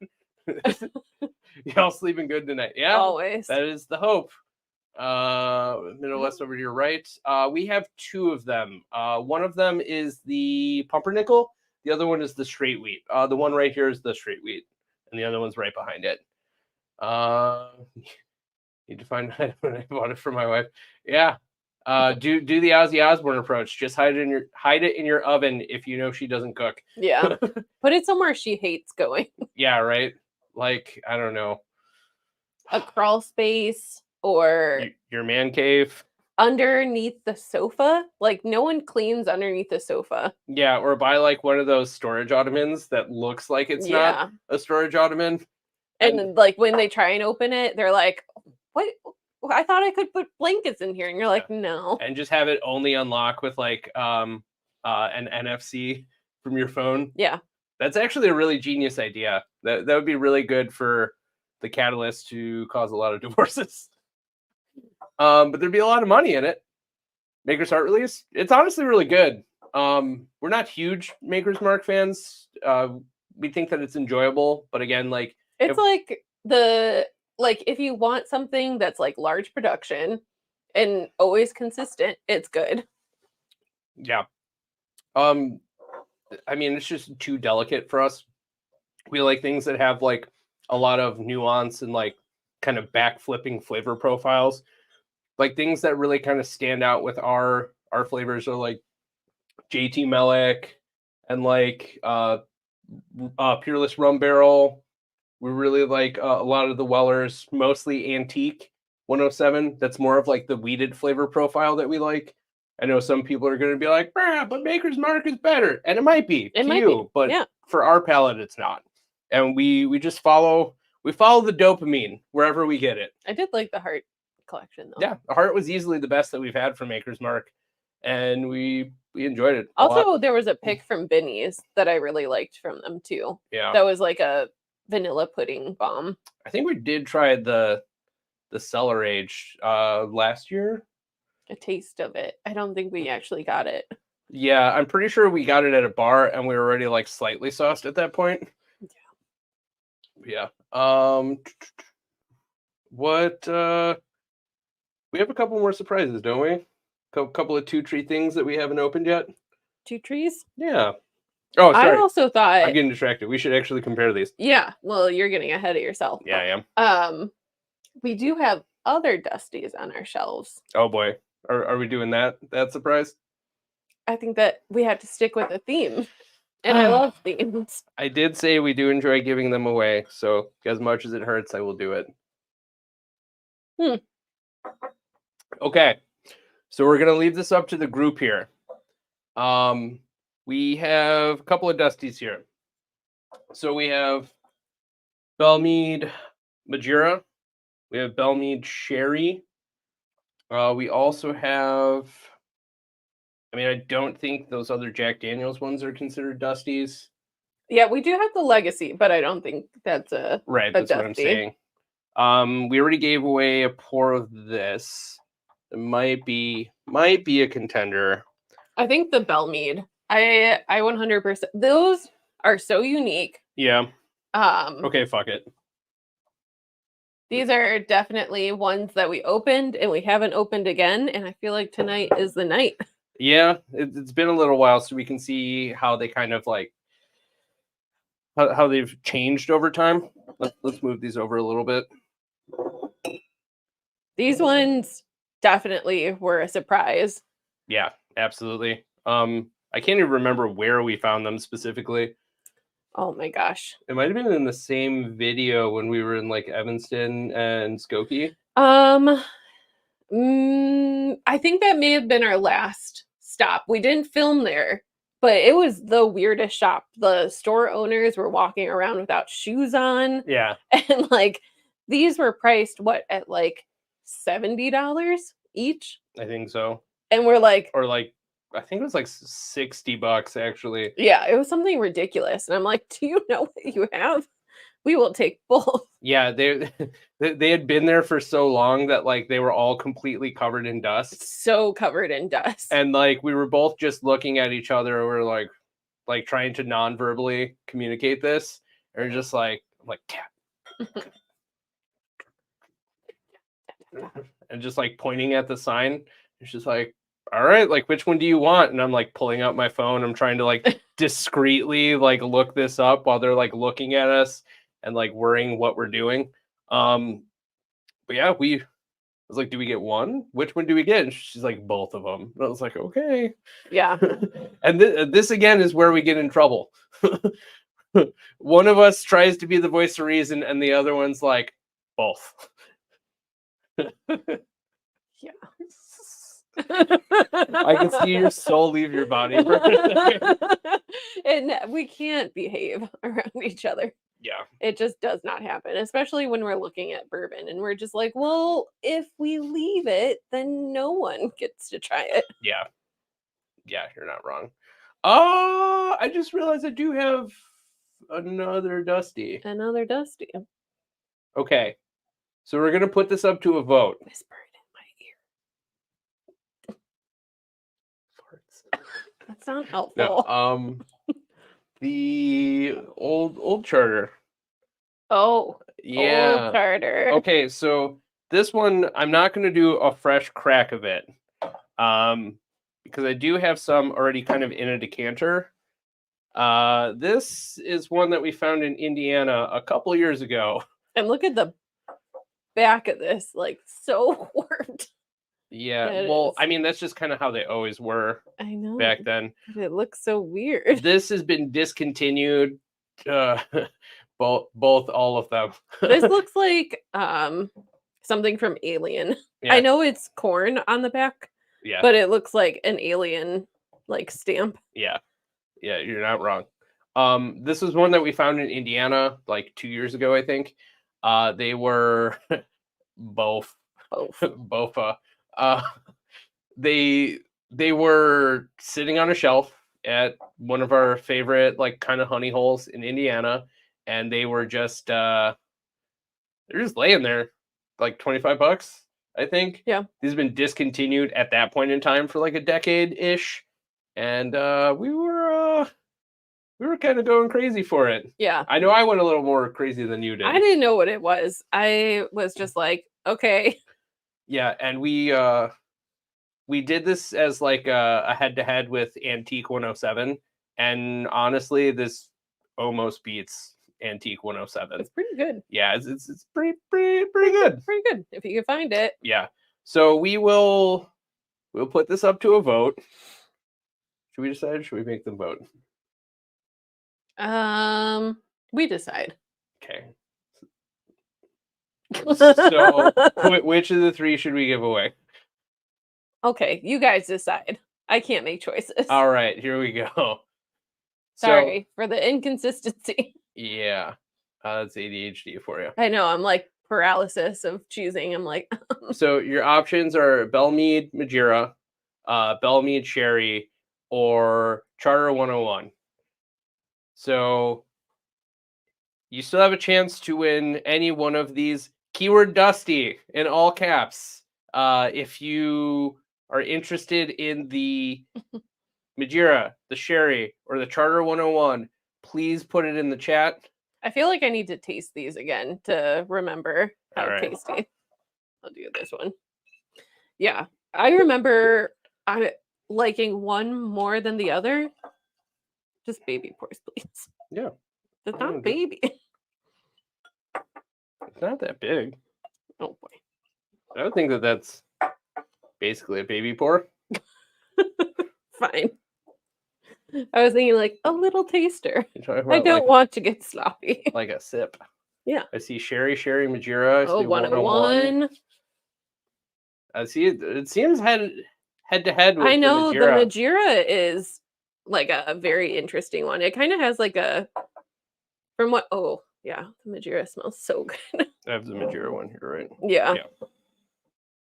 Y'all sleeping good tonight? Yeah, always. That is the hope. Middle west over to your right. We have two of them. One of them is the pumpernickel. The other one is the straight wheat. The one right here is the straight wheat, and the other one's right behind it. Need to find out when I bought it for my wife. Yeah. Do the Ozzy Osbourne approach. Just hide it in your oven if you know she doesn't cook. Yeah. Put it somewhere she hates going. Yeah, right. Like, I don't know. A crawl space or your man cave. Underneath the sofa. Like, no one cleans underneath the sofa. Yeah, or buy like one of those storage ottomans that looks like it's not a storage ottoman. And like when they try and open it, they're like, what? I thought I could put blankets in here. And you're like, no. And just have it only unlock with like an NFC from your phone. Yeah. That's actually a really genius idea. That would be really good for the catalyst to cause a lot of divorces. But there'd be a lot of money in it. Maker's Heart release. It's honestly really good. We're not huge Maker's Mark fans. We think that it's enjoyable, but again, like it's like if you want something that's like large production and always consistent, it's good. Yeah. I mean, it's just too delicate for us. We like things that have like a lot of nuance and like kind of backflipping flavor profiles. Like things that really kind of stand out with our flavors are like JT Melick and like Peerless Rum Barrel. We really like a lot of the Weller's, mostly Antique 107. That's more of like the weeded flavor profile that we like. I know some people are going to be like, but Maker's Mark is better. And it might be to you, but for our palate, it's not. And we just follow the dopamine wherever we get it. I did like the Heart collection though. Yeah, the Heart was easily the best that we've had from Maker's Mark. And we enjoyed it. Also, there was a pick from Binny's that I really liked from them too. Yeah. That was like a vanilla pudding bomb. I think we did try the cellar age last year. A taste of it. I don't think we actually got it. Yeah, I'm pretty sure we got it at a bar and we were already like slightly sauced at that point. Yeah. What we have a couple more surprises, don't we? Couple of 2 tree things that we haven't opened yet. 2 trees? Yeah. Oh, I sorry. also I'm thought getting distracted. We should actually compare these. yeah, well, you're getting ahead of yourself. Yeah, I am. We do have other Dusties on our shelves. Oh boy. Are we doing that surprise? I think that we have to stick with a theme, and I love themes. I did say we do enjoy giving them away, so as much as it hurts, I will do it. Hmm. Okay. So we're gonna leave this up to the group here. We have a couple of Dusties here. So we have Belle Meade Majura. We have Belle Meade Sherry. We also have. I mean, I don't think those other Jack Daniels ones are considered Dusties. Yeah, we do have the Legacy, but I don't think that's Right, a that's what I'm Dusty. saying. We already gave away a pour of this. It might be a contender. I think the Belle Meade. I 100%. Those are so unique. Yeah. Um, Okay, fuck it. These are definitely ones that we opened and we haven't opened again, and I feel like tonight is the night. Yeah, it's been a little while, so we can see how they kind of like how they've changed over time. Let's move these over a little bit. These ones definitely were a surprise. Yeah, absolutely. I can't even remember where we found them specifically. Oh my gosh. It might have been in the same video when we were in like Evanston and Skokie. I think that may have been our last stop. We didn't film there, but it was the weirdest shop. The store owners were walking around without shoes on, Yeah, and like these were priced what at like $70 each, I think so. and we're like, Or like I think it was like $60 actually. yeah, it was something ridiculous. And I'm like, do you know what you have? We will take both. Yeah, they they had been there for so long that like they were all completely covered in dust. So covered in dust. And like we were both just looking at each other and we're like trying to non-verbally communicate this. And we're just like I'm like tap. And just like pointing at the sign. It's just like, all right, like which one do you want? And I'm like pulling out my phone. I'm trying to like discreetly like look this up while they're like looking at us and like worrying what we're doing. But yeah, I was like, do we get one? Which one do we get? And she's like, both of them. And I was like, okay. Yeah. And this again is where we get in trouble. One of us tries to be the voice of reason, and the other one's like, both. Yeah. I can see your soul leave your body for a second. And we can't behave around each other. Yeah. It just does not happen, especially when we're looking at bourbon and we're just like, well, if we leave it, then no one gets to try it. Yeah. Yeah, you're not wrong. Oh, I just realized I do have another Dusty. Another Dusty. Okay. So we're going to put this up to a vote. Whisper it in my ear. That's not helpful. No, the old charter. Oh, Yeah. old charter. Okay, so this one I'm not going to do a fresh crack of it. Because I do have some already kind of in a decanter. This is one that we found in Indiana a couple years ago. And look at the back of this, like so warped. Yeah, It well, is. I mean that's just kind of how they always were I know. back then. But it looks so weird. This has been discontinued. Both all of them. This looks like something from Alien. Yeah. I know it's corn on the back, Yeah. but it looks like an alien like stamp. Yeah. Yeah, you're not wrong. This was one that we found in Indiana like 2 years ago, I think. They were both. They were sitting on a shelf at one of our favorite like kind of honey holes in Indiana, and they were just they're just laying there like $25, I think. Yeah. These have been discontinued at that point in time for like a decade ish. And we were we were kind of going crazy for it. Yeah. I know I went a little more crazy than you did. I didn't know what it was. I was just like, okay. Yeah, and we did this as like a head-to-head with Antique 107, and honestly, this almost beats Antique 107. It's pretty good. Yeah, it's pretty good. Pretty good if you can find it. Yeah. So we'll put this up to a vote. Should we decide? Or should we make them vote? We decide. Okay. So which of the three should we give away? Okay, you guys decide. I can't make choices. All right, here we go. Sorry for the inconsistency. Yeah, that's ADHD for you. I know, I'm like paralysis of choosing. I'm like, So your options are Belle Meade Madeira, Belle Meade Sherry, or Charter 101. So you still have a chance to win any one of these. Keyword Dusty in all caps. If you are interested in the Madeira, the Sherry, or the Charter 101, please put it in the chat. I feel like I need to taste these again to remember how All right. tasty. I'll do this one. Yeah, I remember I liking one more than the other. Just baby pores, please. Yeah. It's Oh, not baby. It's not that big. Oh boy. I would think that that's basically a baby pore. Fine. I was thinking like a little taster. You're talking I about don't want to get sloppy. like a sip. Yeah. I see Sherry, Madeira. I Oh, see 101. 101. I see it seems head to head with I know the the Madeira. Madeira is like a very interesting one. It kind of has like a from what yeah, the Madeira smells so good. I have the Madeira one here, right? Yeah. Yeah.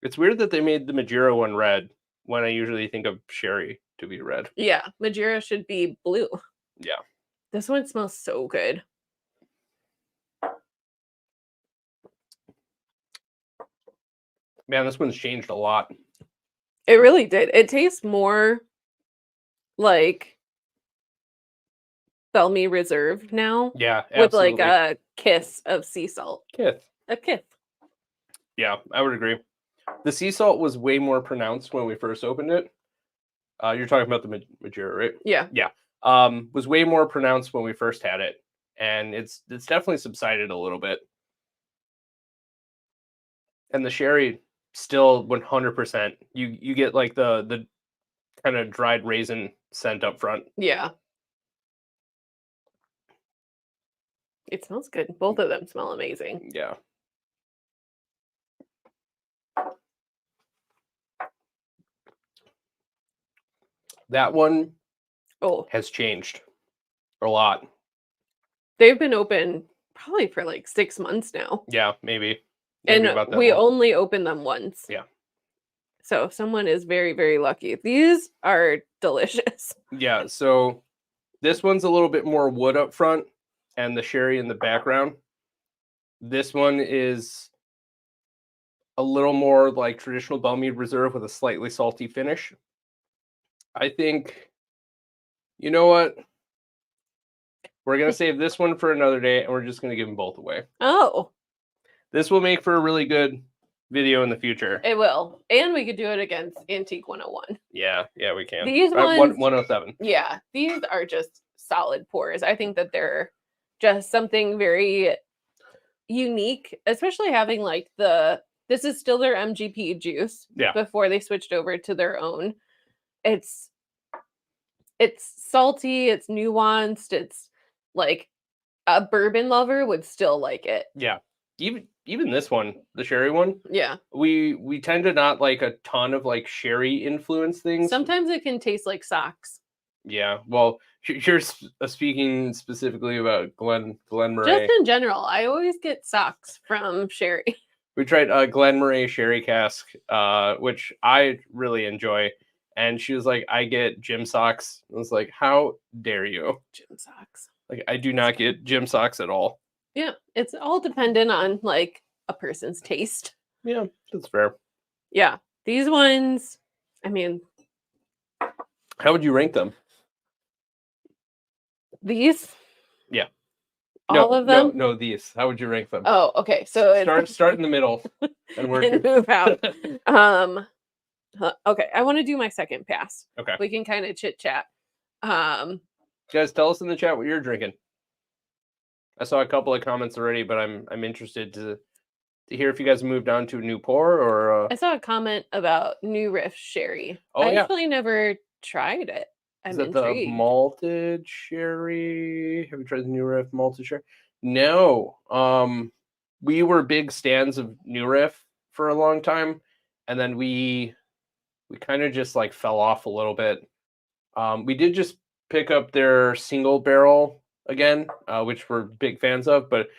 It's weird that they made the Madeira one red when I usually think of Sherry to be red. Yeah, Madeira should be blue. Yeah. This one smells so good. Man, this one's changed a lot. It really did. It tastes more like Belle Meade Reserve now. Yeah, With like absolutely. a kiss of sea salt. Kith. A kiss. Yeah, I would agree. The sea salt was way more pronounced when we first opened it. You're talking about the Madeira, right? Yeah. Yeah. Was way more pronounced when we first had it, and it's definitely subsided a little bit. And the sherry still 100%. You get like the kind of dried raisin scent up front. Yeah. It smells good. Both of them smell amazing. Yeah. That one has changed a lot. They've been open probably for like 6 months now. Yeah, maybe And about that we long. only opened them once. Yeah. So someone is very, very lucky. These are delicious. Yeah, so this one's a little bit more wood up front and the sherry in the background. This one is a little more like traditional Belle Meade Reserve with a slightly salty finish. I think, you know what? We're going to save this one for another day, and we're just going to give them both away. Oh. This will make for a really good video in the future. It will. And we could do it against Antique 101. Yeah, we can. These ones... 107. Yeah, these are just solid pours. I think that they're just something very unique, especially having like this is still their MGP juice before they switched over to their own. It's salty, it's nuanced, it's like a bourbon lover would still like it. Yeah. Even this one, the sherry one. Yeah. We tend to not like a ton of like sherry influence things. Sometimes it can taste like socks. Yeah. Well, you're speaking specifically about Glen Murray. Just in general, I always get socks from sherry. We tried Glen Murray sherry cask, which I really enjoy. And she was like, I get gym socks. I was like, how dare you? Gym socks. Like, I do not get gym socks at all. Yeah, it's all dependent on like a person's taste. Yeah, that's fair. Yeah, these ones, I mean, how would you rank them? These? Yeah. All of them? No, these. How would you rank them? Oh, okay. So it's Start in the middle and work and move out. Okay, I want to do my second pass. Okay. We can kind of chit chat. Um, Guys, tell us in the chat what you're drinking. I saw a couple of comments already, but I'm interested to hear if you guys moved on to a new pour or. I saw a comment about New Riff Sherry. Oh, I yeah. actually never tried it. Is I'm that the intrigued. malted sherry? Have you tried the New Riff malted sherry? No. We were big stands of New Riff for a long time, and then we kind of just like fell off a little bit. We did just pick up their single barrel again, which we're big fans of, but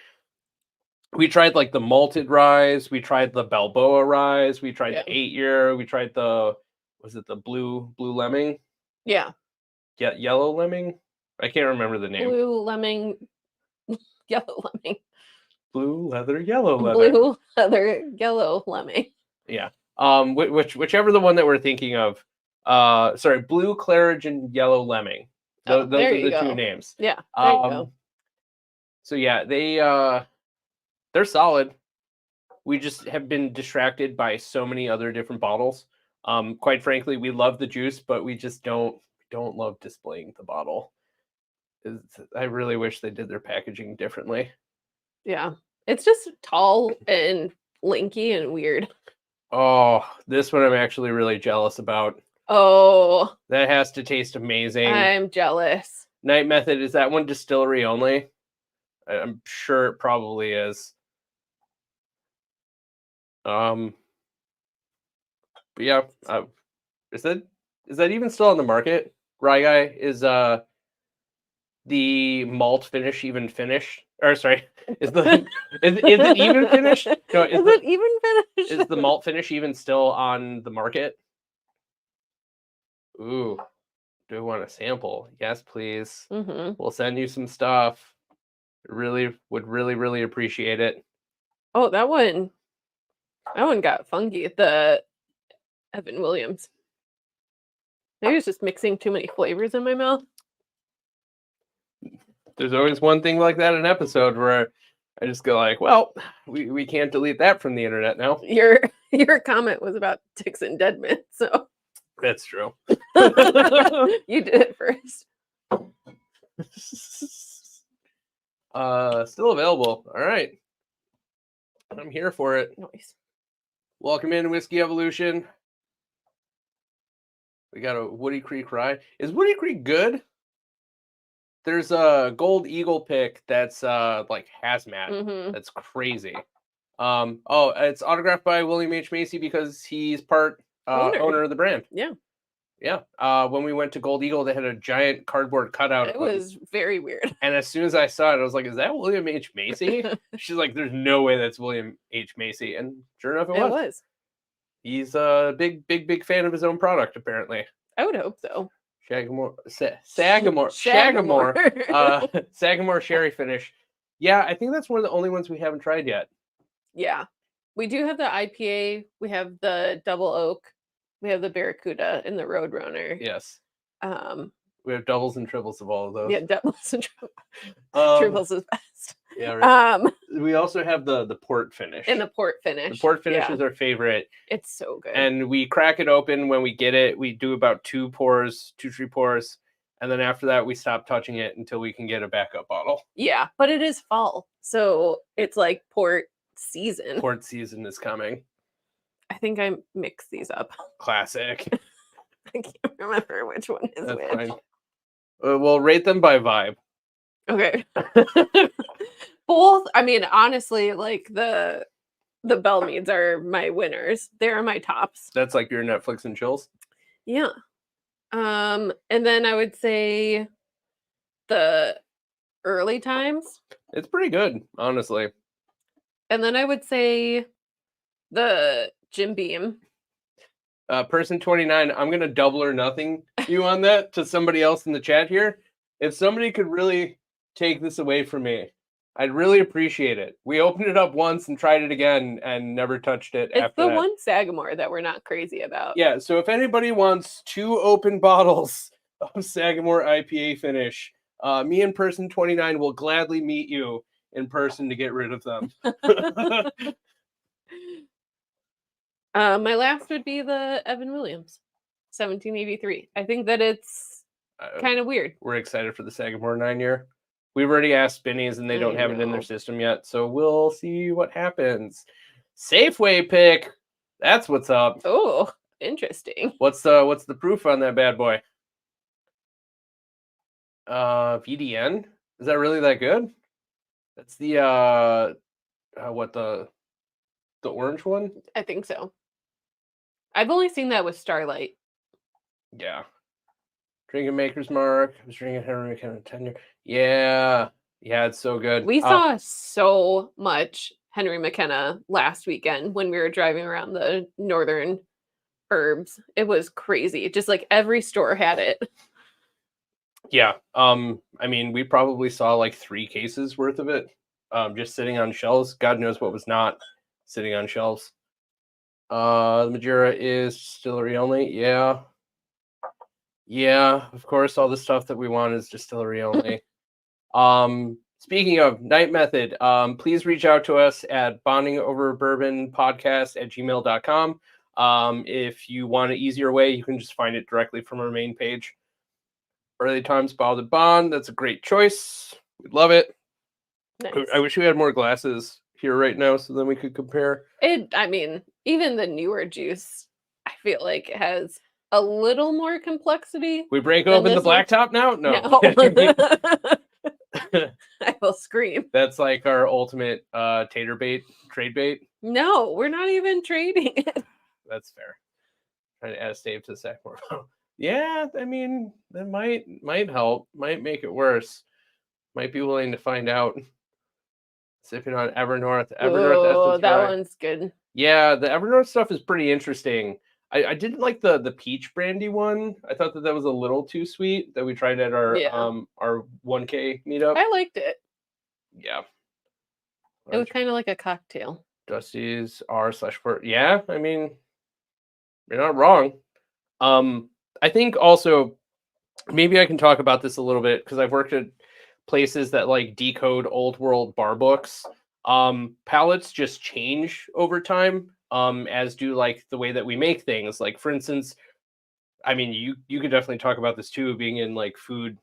we tried like the malted rye, we tried the Balboa rye, we tried the 8-year, we tried the blue lemming? Yeah. Yeah, yellow lemming? I can't remember the name. Blue lemming, yellow lemming. Blue leather, yellow leather. Blue leather, yellow lemming. Yeah. Whichever the one that we're thinking of. Sorry, blue claridge and yellow lemming. Those are the two names. Yeah. There you go. So yeah, they're solid. We just have been distracted by so many other different bottles. Quite frankly, we love the juice, but we just don't love displaying the bottle. I really wish they did their packaging differently. Yeah. It's just tall and lanky and weird. Oh, this one I'm actually really jealous about. Oh. That has to taste amazing. I'm jealous. Night Method, is that one distillery only? I'm sure it probably is. But yeah, is that even still on the market? Rye Guy, is the malt finish even finished? Or sorry, is it even finished? No, is it even finished? Is the malt finish even still on the market? Ooh, do I want a sample? Yes, please. Mm-hmm. We'll send you some stuff. Really would really appreciate it. Oh, that one got funky. The Evan Williams. Maybe it's just mixing too many flavors in my mouth. There's always one thing like that in an episode where I just go like, well, we can't delete that from the internet now. Your comment was about ticks and dead men, so that's true. You did it first. Still available. All right. I'm here for it. Nice. Welcome in Whiskey Evolution. We got a Woody Creek Rye. Is Woody Creek good? There's a Gold Eagle pick that's like hazmat. Mm-hmm. That's crazy. It's autographed by William H. Macy because he's part owner of the brand. Yeah. Yeah. When we went to Gold Eagle, they had a giant cardboard cutout. It was very weird. And as soon as I saw it, I was like, is that William H. Macy? She's like, there's no way that's William H. Macy. And sure enough, it was. He's a big fan of his own product, apparently. I would hope so. Sagamore sherry finish. Yeah, I think that's one of the only ones we haven't tried yet. Yeah. We do have the IPA. We have the Double Oak. We have the Barracuda and the Roadrunner. Yes. We have doubles and triples of all of those. Yeah, doubles and triples. Triples is best. Yeah, right. We also have the port finish. And the port finish. The port finish is our favorite. It's so good. And we crack it open when we get it. We do about 2 to 3 pours. And then after that, we stop touching it until we can get a backup bottle. Yeah, but it is fall. So it's like port season. Port season is coming. I think I mixed these up. Classic. I can't remember which one is That's which. Fine. We'll rate them by vibe. Okay. Both, I mean, honestly, like the Belle Meads are my winners. They're my tops. That's like your Netflix and chills? Yeah. And then I would say the early times. It's pretty good, honestly. And then I would say the Jim Beam. Person 29, I'm going to double or nothing you on that to somebody else in the chat here. If somebody could really take this away from me, I'd really appreciate it. We opened it up once and tried it again and never touched it after that. It's the one Sagamore that we're not crazy about. Yeah, so if anybody wants 2 open bottles of Sagamore IPA finish, Me in person 29 will gladly meet you in person to get rid of them. My last would be the Evan Williams, 1783. I think that it's kind of weird. We're excited for the Sagamore 9-year. We've already asked Spinnies and they don't have it in their know. system yet, so we'll see what happens. Safeway pick. That's what's up. Oh, interesting. What's the proof on that bad boy? VDN? Is that really that good? That's the what the orange one? I think so. I've only seen that with Starlight. Yeah. Drinking Maker's Mark. I was drinking Henry McKenna 10-year. Yeah. Yeah, it's so good. We saw so much Henry McKenna last weekend when we were driving around the northern herbs. It was crazy. Just like every store had it. Yeah. I mean, we probably saw like 3 cases worth of it. Just sitting on shelves. God knows what was not sitting on shelves. The Madeira is distillery only. Yeah. Yeah, of course, all the stuff that we want is distillery only. Speaking of Night Method, please reach out to us at bondingoverbourbonpodcast@gmail.com. If you want an easier way, you can just find it directly from our main page. Early Times Bottled at Bond. That's a great choice. We love it. Nice. I wish we had more glasses here right now so then we could compare. I mean, even the newer juice, I feel like it has a little more complexity. We break than open the this one? blacktop now? No. I will scream. That's like our ultimate tater bait, trade bait. No, we're not even trading it. That's fair. Trying to add a stave to the Sagamore. Yeah, I mean, that might help. Might make it worse. Might be willing to find out. Sipping on Evernorth. Oh, that SSY. one's good. Yeah, the Evernorth stuff is pretty interesting. I didn't like the peach brandy one. I thought that was a little too sweet that we tried at our our 1K meetup. I liked it. Yeah. It was kind of like a cocktail. Dusty's R/4. Yeah, I mean, you're not wrong. I think also maybe I can talk about this a little bit because I've worked at places that like decode old world bar books. Palettes just change over time, as do like the way that we make things. Like for instance, I mean, you could definitely talk about this too, being in like food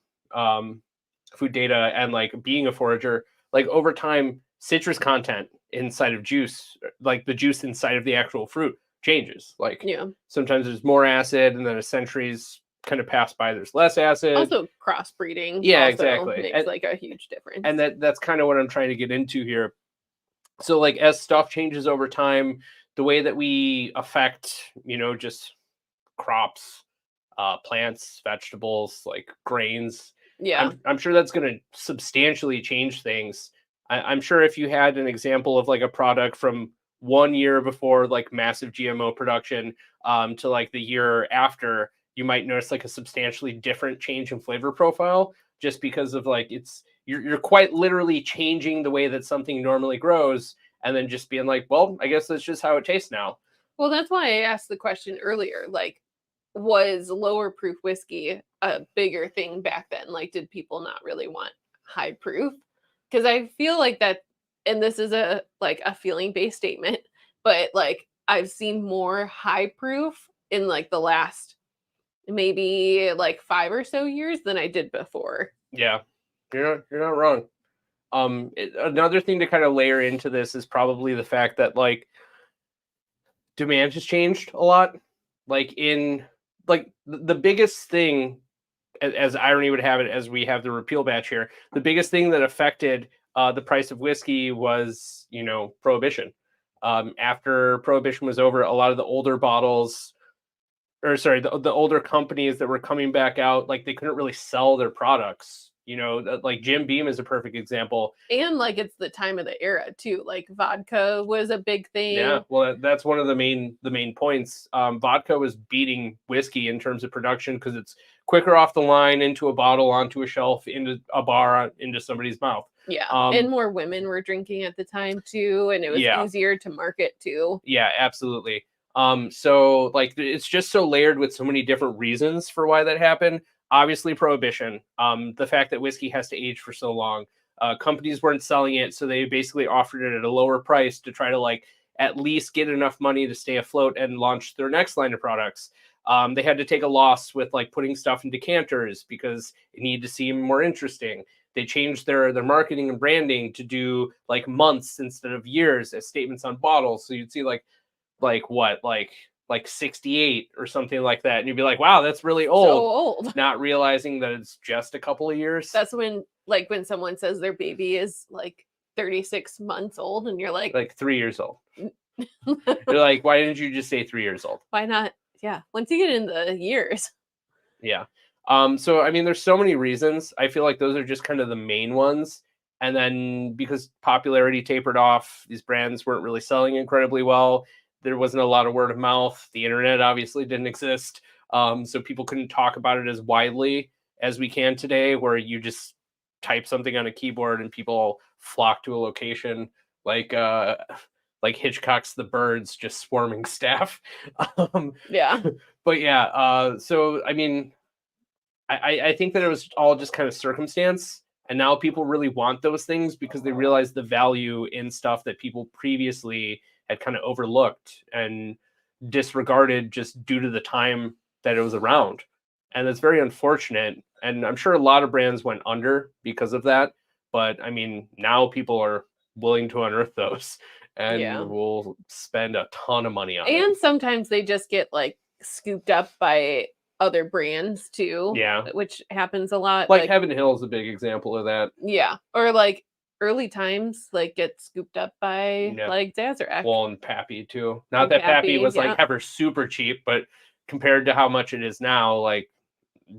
data and like being a forager. Like over time, citrus content inside of juice, like the juice inside of the actual fruit, changes. Like sometimes there's more acid, and then as centuries kind of pass by, there's less acid. Also, crossbreeding. Yeah, exactly. Makes like a huge difference. And that's kind of what I'm trying to get into here. So like as stuff changes over time, the way that we affect, just crops, plants, vegetables, like grains. Yeah. I'm sure that's going to substantially change things. I'm sure if you had an example of like a product from 1 year before like massive GMO production to like the year after, you might notice like a substantially different change in flavor profile just because of like you're quite literally changing the way that something normally grows and then just being like, well, I guess that's just how it tastes now. Well, that's why I asked the question earlier, like, was lower proof whiskey a bigger thing back then? Like, did people not really want high proof? Because I feel like that, and this is a feeling based statement, but like I've seen more high proof in like the last maybe like 5 or so years than I did before. Yeah, you're not wrong. Another thing to kind of layer into this is probably the fact that like demand has changed a lot. Like in like the biggest thing, as irony would have it, as we have the repeal batch here, the biggest thing that affected the price of whiskey was, prohibition. After prohibition was over, a lot of the older bottles, or sorry, the older companies that were coming back out, like they couldn't really sell their products. Like Jim Beam is a perfect example. And like it's the time of the era too. Like vodka was a big thing. Yeah, well, that's one of the main points. Vodka was beating whiskey in terms of production because it's quicker off the line into a bottle, onto a shelf, into a bar, into somebody's mouth. Yeah, and more women were drinking at the time too, and it was easier to market too. Yeah, absolutely. So like it's just so layered with so many different reasons for why that happened. obviously prohibition. The fact that whiskey has to age for so long. Companies weren't selling it, so they basically offered it at a lower price to try to like at least get enough money to stay afloat and launch their next line of products. They had to take a loss with like putting stuff in decanters because it needed to seem more interesting. They changed their marketing and branding to do like months instead of years as statements on bottles. So you'd see what like 68 or something like that, and you'd be like, wow, that's really So old, old. not realizing that it's just a couple of years. That's when someone says their baby is like 36 months old and you're like 3 years old. You're like, why didn't you just say 3 years old? why not? Yeah, once you get in the years. Yeah. So I mean, there's so many reasons. I feel like those are just kind of the main ones. And then because popularity tapered off, these brands weren't really selling incredibly well. There wasn't a lot of word of mouth. The internet obviously didn't exist. So people couldn't talk about it as widely as we can today, where you just type something on a keyboard and people flock to a location like Hitchcock's The Birds, just swarming staff. Yeah. But yeah, so I mean, I think that it was all just kind of circumstance. And now people really want those things because they realize the value in stuff that people previously had kind of overlooked and disregarded just due to the time that it was around. And that's very unfortunate. And I'm sure a lot of brands went under because of that. But I mean, now people are willing to unearth those and Yeah. will spend a ton of money on it. And sometimes they just get like scooped up by other brands too. Yeah. Which happens a lot. Like Heaven Hill is a big example of that. Yeah. Or like Early Times like get scooped up by Yeah. like Sazerac. Well, and Pappy too. Not And that Pappy Pappy, was yeah. like ever super cheap, but compared to how much it is now, like,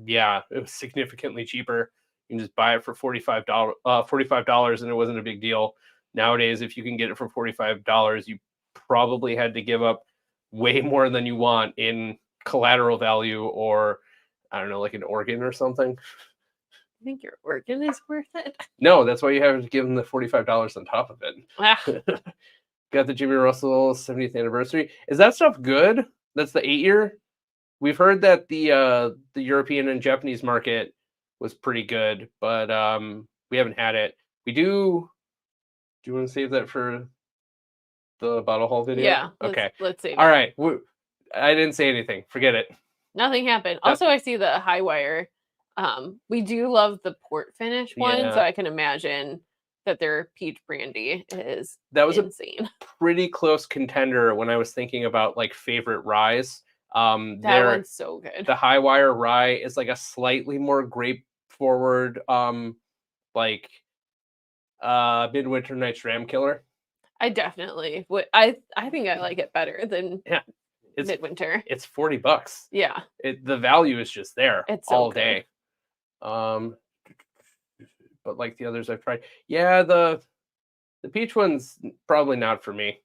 yeah, it was significantly cheaper. You can just buy it for $45, and it wasn't a big deal. Nowadays, if you can get it for $45, you probably had to give up way more than you want in collateral value, or I don't know, like an organ or something. I think your organ is worth it. No, that's why you have to give them the $45 on top of it. Ah, Got the Jimmy Russell 70th anniversary. Is that stuff good? That's the 8-year. We've heard that the European and Japanese market was pretty good, but we haven't had it. We do. Do you want to save that for the bottle haul video? yeah. Okay. Let's see. All right. I didn't say anything. Forget it. Nothing happened. Also, I see the high wire. We do love the port finish one, Yeah. so I can imagine that their peach brandy is That was insane. a pretty close contender when I was thinking about like favorite ryes. That one's so good. The high wire rye is like a slightly more grape forward, like Midwinter Night's Ram Killer. I definitely would. I think I like it better than It's Midwinter. It's $40. Yeah, The value is just there it's so all good. day. But like the others I've tried, yeah, the peach one's probably not for me.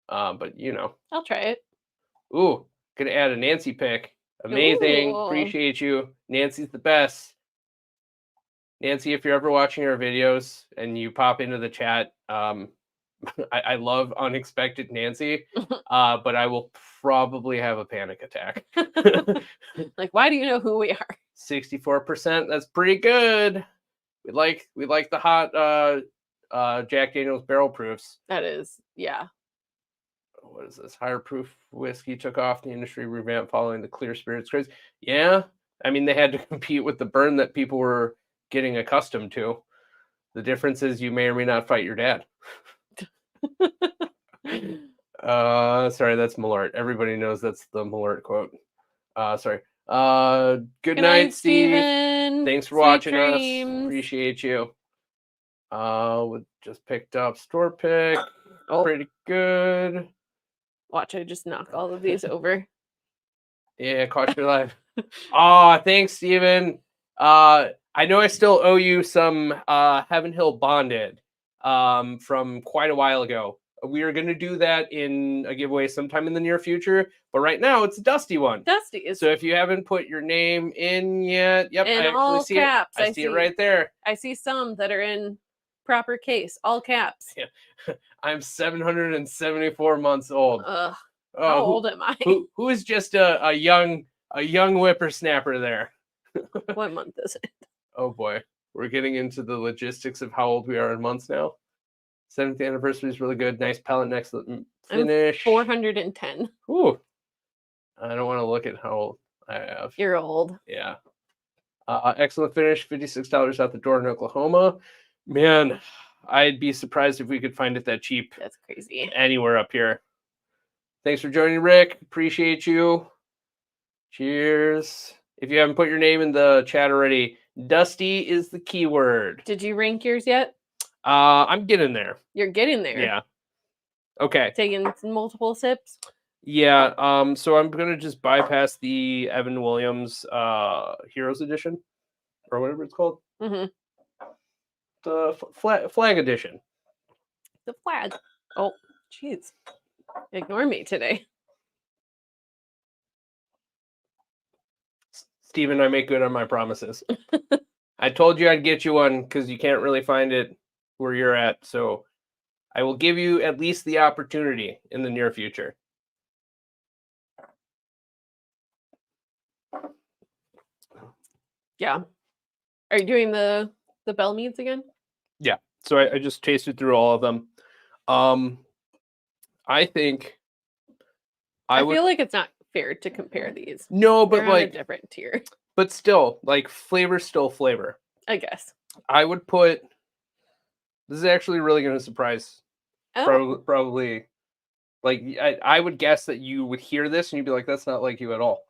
But you know, I'll try it. ooh, gonna add a Nancy pick. Amazing, Ooh. appreciate you. Nancy's the best. Nancy, if you're ever watching our videos and you pop into the chat, I love unexpected Nancy, but I will probably have a panic attack. Like, why do you know who we are? 64%. That's pretty good. We like the hot Jack Daniel's barrel proofs. That is, yeah. What is this? Higher proof whiskey took off. The industry revamped following the clear spirits craze. Yeah, I mean they had to compete with the burn that people were getting accustomed to. The difference is you may or may not fight your dad. Sorry, that's Malort. Everybody knows that's the Malort quote. Sorry. Good night, Steve. Steven. Thanks for Sweet watching dreams. us. Appreciate you. We just picked up store pick. Oh, Pretty good. watch, I just knock all of these over. Yeah, caught your life. Oh, thanks, Steven. I know I still owe you some Heaven Hill Bonded from quite a while ago. We are going to do that in a giveaway sometime in the near future, but right now it's a Dusty one. Dusty is So if you haven't put your name in yet, yep, in I all actually see caps. it. I see it right there. I see some that are in proper case, all caps. Yeah. I'm 774 months old. Ugh, Oh, how old am I? Who is just a young whippersnapper there? What month is it? Oh boy, we're getting into the logistics of how old we are in months now. 7th anniversary is really good. Nice palette next I'm finish. 410. Ooh, I don't want to look at how old I have. You're old. Yeah. Excellent finish. $56 out the door in Oklahoma. Man, I'd be surprised if we could find it that cheap That's crazy. anywhere up here. Thanks for joining, Rick. Appreciate you. Cheers. If you haven't put your name in the chat already, Dusty is the keyword. Did you rank yours yet? I'm getting there. You're getting there. Yeah. Okay. Taking multiple sips. Yeah. So I'm gonna just bypass the Evan Williams Heroes Edition or whatever it's called. Mm-hmm. The flag edition. The flag. Oh, jeez. Ignore me today. Steven, I make good on my promises. I told you I'd get you one because you can't really find it where you're at. So I will give you at least the opportunity in the near future. Yeah. Are you doing the Belle Meads again? Yeah. So I just tasted through all of them. I think I feel like it's not fair to compare these. No, but They're on a different tier. But still, like flavor's still flavor. I guess. I would put. This is actually really going to surprise. Probably. Like I would guess that you would hear this and you'd be like, "That's not like you at all."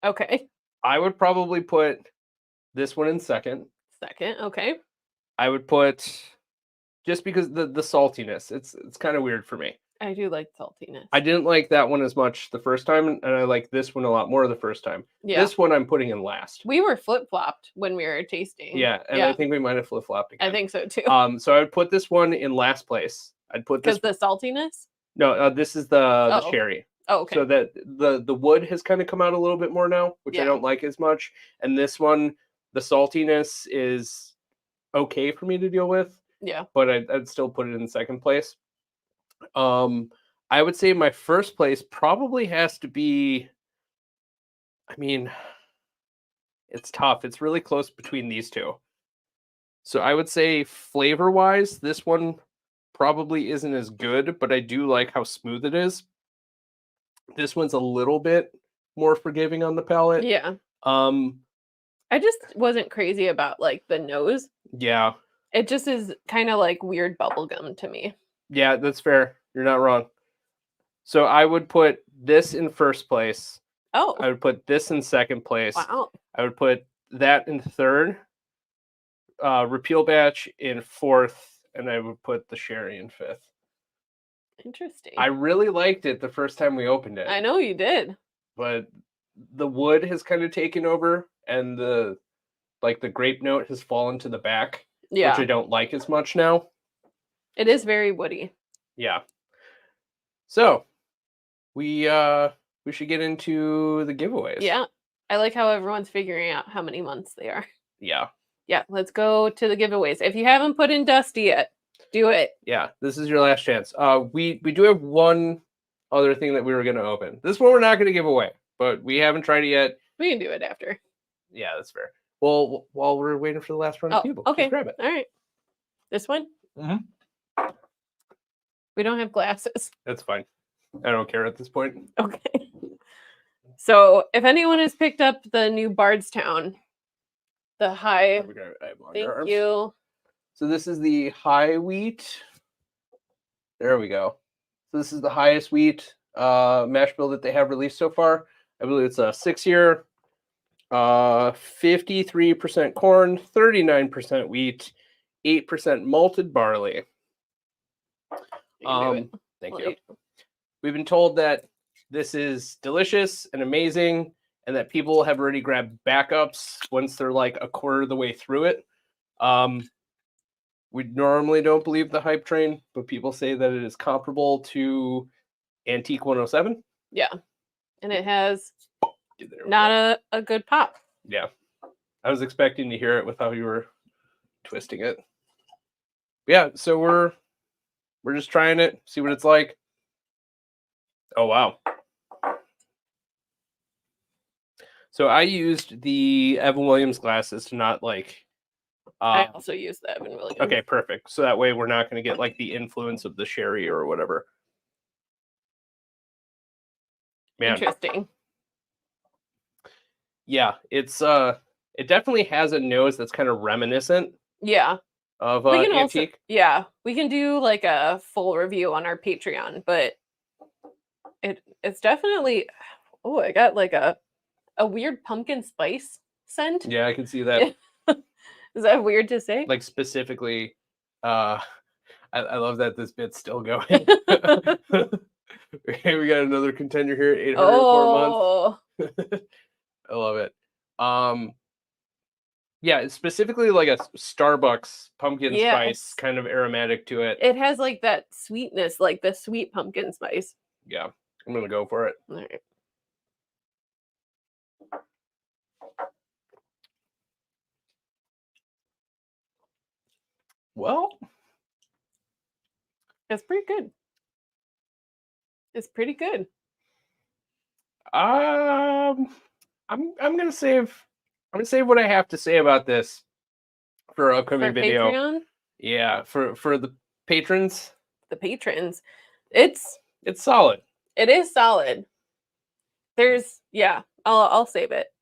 Okay. I would probably put this one in second. Second. Okay. I would put just because the saltiness. It's kind of weird for me. I do like saltiness. I didn't like that one as much the first time, and I like this one a lot more the first time. Yeah. This one I'm putting in last. We were flip-flopped when we were tasting. Yeah, and I think we might have flip-flopped again. I think so too. So I would put this one in last place. I'd put this because the saltiness. No, this is the cherry. Oh, okay. So that the wood has kind of come out a little bit more now, which I don't like as much. And this one, the saltiness is okay for me to deal with. Yeah. But I'd still put it in second place. I would say my first place probably has to be. I mean, it's tough. It's really close between these two. So I would say flavor-wise, this one probably isn't as good, but I do like how smooth it is. This one's a little bit more forgiving on the palate. Yeah. I just wasn't crazy about like the nose. Yeah. It just is kind of like weird bubblegum to me. Yeah, that's fair. You're not wrong. So I would put this in first place. Oh. I would put this in second place. Wow. I would put that in third. Repeal batch in fourth, and I would put the sherry in fifth. Interesting. I really liked it the first time we opened it. I know you did. But the wood has kind of taken over, and the grape note has fallen to the back, which I don't like as much now. It is very woody. Yeah. So we should get into the giveaways. Yeah. I like how everyone's figuring out how many months they are. Yeah. Yeah, let's go to the giveaways. If you haven't put in Dusty yet, do it. Yeah, this is your last chance. We do have one other thing that we were going to open. This one we're not going to give away, but we haven't tried it yet. We can do it after. Yeah, that's fair. Well, while we're waiting for the last round of people, okay. Just grab it. All right. This one? Mm-hmm. We don't have glasses. That's fine. I don't care at this point. Okay. So if anyone has picked up the new Bardstown, the high... Thank you. So this is the high wheat. There we go. So this is the highest wheat mash bill that they have released so far. I believe it's a 6-year, 53% corn, 39% wheat, 8% malted barley. Thank you. We've been told that this is delicious and amazing, and that people have already grabbed backups once they're like a quarter of the way through it. We normally don't believe the hype train, but people say that it is comparable to Antique 107. Yeah. And it has not a good pop. Yeah. I was expecting to hear it with how you were twisting it. Yeah, so we're just trying it, see what it's like. Oh, wow. So I used the Evan Williams glasses to not like. I also use the Evan Williams. Okay, perfect. So that way we're not going to get like the influence of the sherry or whatever. Man. Interesting. Yeah, it's it definitely has a nose that's kind of reminiscent Yeah. of We can antique. we can do like a full review on our Patreon, but it's definitely I got like a weird pumpkin spice scent. Yeah, I can see that. Is that weird to say? Like specifically, I love that this bit's still going. Okay, we got another contender here, 804 months. I love it. Yeah, it's specifically like a Starbucks pumpkin spice kind of aromatic to it. It has like that sweetness, like the sweet pumpkin spice. Yeah, I'm gonna go for it. All right. Well, it's pretty good. It's pretty good. I'm gonna save what I have to say about this for our upcoming video. Patreon? Yeah, for the patrons. The patrons. It's solid. It is solid. There's I'll save it.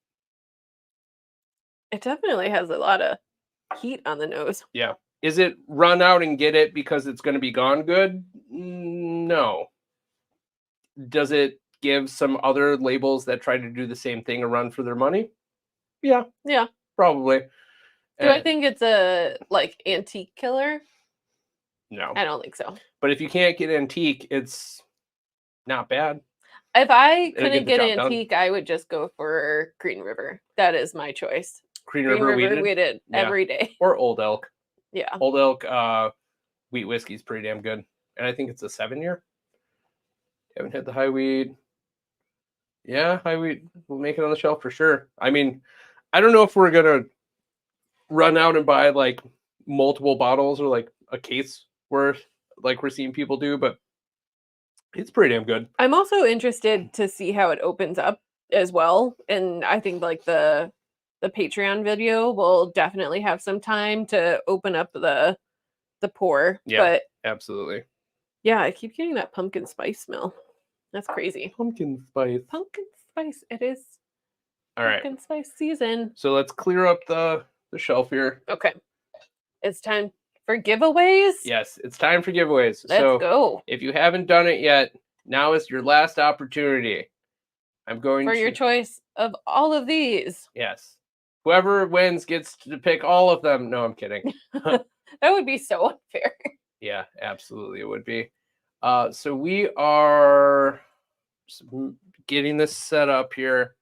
It definitely has a lot of heat on the nose. Yeah. Is it run out and get it because it's going to be gone good? No. Does it give some other labels that try to do the same thing a run for their money? Yeah. Yeah. Probably. Do I think it's a like antique killer? No. I don't think so. But if you can't get antique, it's not bad. If I couldn't get antique, I would just go for Green River. That is my choice. Green River wheated every day. Or Old Elk. Yeah. Old Elk wheat whiskey is pretty damn good. And I think it's a 7-year. Haven't hit the high wheat. Yeah, high wheat will make it on the shelf for sure. I mean, I don't know if we're going to run out and buy like multiple bottles or like a case worth like we're seeing people do, but it's pretty damn good. I'm also interested to see how it opens up as well. And I think like the Patreon video will definitely have some time to open up the pour. Yeah, but absolutely. Yeah, I keep getting that pumpkin spice smell. That's crazy. Pumpkin spice. Pumpkin spice. It is. All right. Pumpkin spice season. So let's clear up the shelf here. Okay. It's time for giveaways? Yes, it's time for giveaways. Let's go. If you haven't done it yet, now is your last opportunity. I'm going for your choice of all of these. Yes. Whoever wins gets to pick all of them. No, I'm kidding. That would be so unfair. Yeah, absolutely it would be. So we are getting this set up here.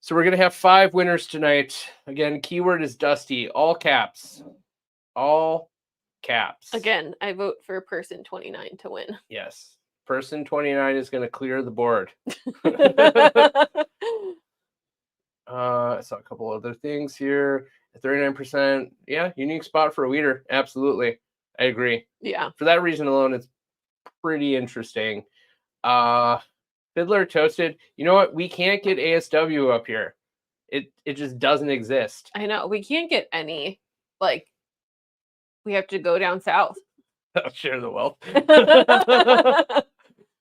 So we're going to have 5 winners tonight. Again, keyword is Dusty, all caps. All caps. Again, I vote for person 29 to win. Yes. Person 29 is going to clear the board. I saw a couple other things here. 39%. Yeah, unique spot for a weeder. Absolutely. I agree. Yeah. For that reason alone, it's pretty interesting. Fiddler Toasted. You know what? We can't get ASW up here. It just doesn't exist. I know. We can't get any. Like, we have to go down south. I'll share the wealth.